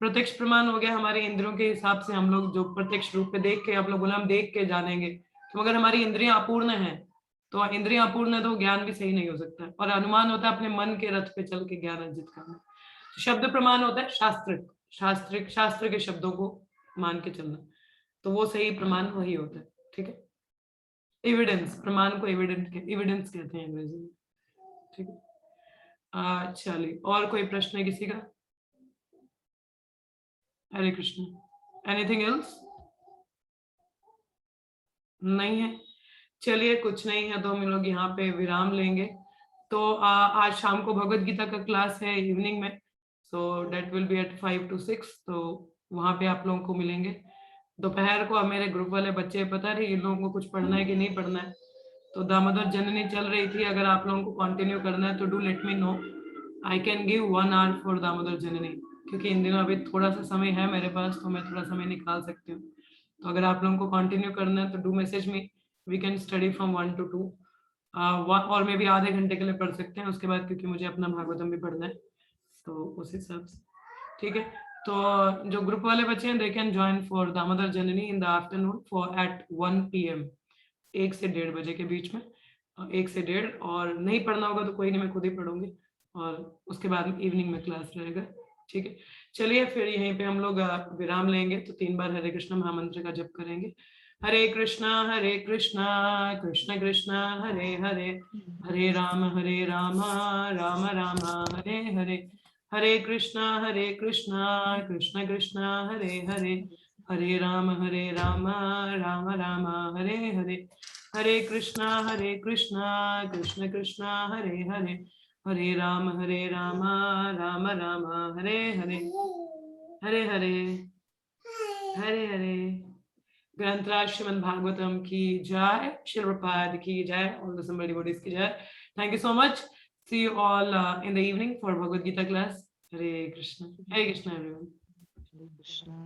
प्रत्यक्ष प्रमाण हो गया हमारे इंद्रियों के हिसाब से, हम लोग जो प्रत्यक्ष रूप में देख के, आप लोग बोला हम देख के जानेंगे, तो अगर हमारी इंद्रियां अपूर्ण है तो इंद्रियां अपूर्ण है तो ज्ञान भी सही नहीं हो सकता है। और अनुमान होता है अपने मन के रथ पे चल के ज्ञान अर्जित करना। शब्द प्रमाण होता है शास्त्र के शब्दों को मान के चलना, तो वो सही प्रमाण वही होता है। ठीक है, एविडेंस, प्रमाण को एविडेंस कहते हैं अंग्रेजी में, ठीक है। चलिए, और कोई प्रश्न है किसी का? हरे कृष्ण। Anything else? नहीं है? चलिए, कुछ नहीं है तो हम लोग यहाँ पे विराम लेंगे। तो आज शाम को भगवत गीता का क्लास है इवनिंग में, so date will be at 5 to 6, तो वहाँ पे आप लोगों को मिलेंगे। दोपहर को अब मेरे ग्रुप वाले बच्चे पता नहीं इन लोगों को कुछ पढ़ना है कि नहीं पढ़ना है, तो दामोदर जननी चल रही थी, अगर आप लोगों को कंटिन्यू करना है तो do let me know, I can give 1 hour for Damodar Janani, क्योंकि इन दिनों अभी थोड़ा सा समय है मेरे पास, तो मैं थोड़ा समय निकाल सकती हूँ। तो अगर आप लोगों को कंटिन्यू करना है तो do message me, we can study from 1 to 2, और मैं भी आधे घंटे के लिए पढ़ सकते हैं उसके बाद, क्योंकि मुझे अपना भागवतम भी पढ़ना है, तो उस हिसाब से ठीक है। तो जो ग्रुप वाले बच्चे हैं they can join for Damodar Janani in the afternoon for at 1 PM, 1 से 1:30 बजे के बीच में, 1 से 1:30, और नहीं पढ़ना होगा तो कोई नहीं, मैं खुद ही पढ़ूंगी, और उसके बाद इवनिंग में क्लास रहेगा, ठीक है। चलिए फिर यहीं पे हम लोग विराम लेंगे, तो 3 बार हरे कृष्ण महामंत्र का जप करेंगे। हरे कृष्णा कृष्ण कृष्ण हरे हरे, हरे राम राम राम हरे हरे, हरे कृष्णा कृष्ण कृष्ण हरे हरे, हरे राम राम राम हरे हरे, हरे कृष्णा कृष्ण कृष्ण हरे हरे, हरे राम राम राम हरे हरे, हरे हरे, हरे हरे। ग्रंथराज श्रीमद् भागवतम की जय, श्री प्रभुपाद की जय, ऑल द somebody bodies की जय। Thank you so much. See you all in the evening for Bhagavad Gita class. Hare Krishna everyone. Krishna.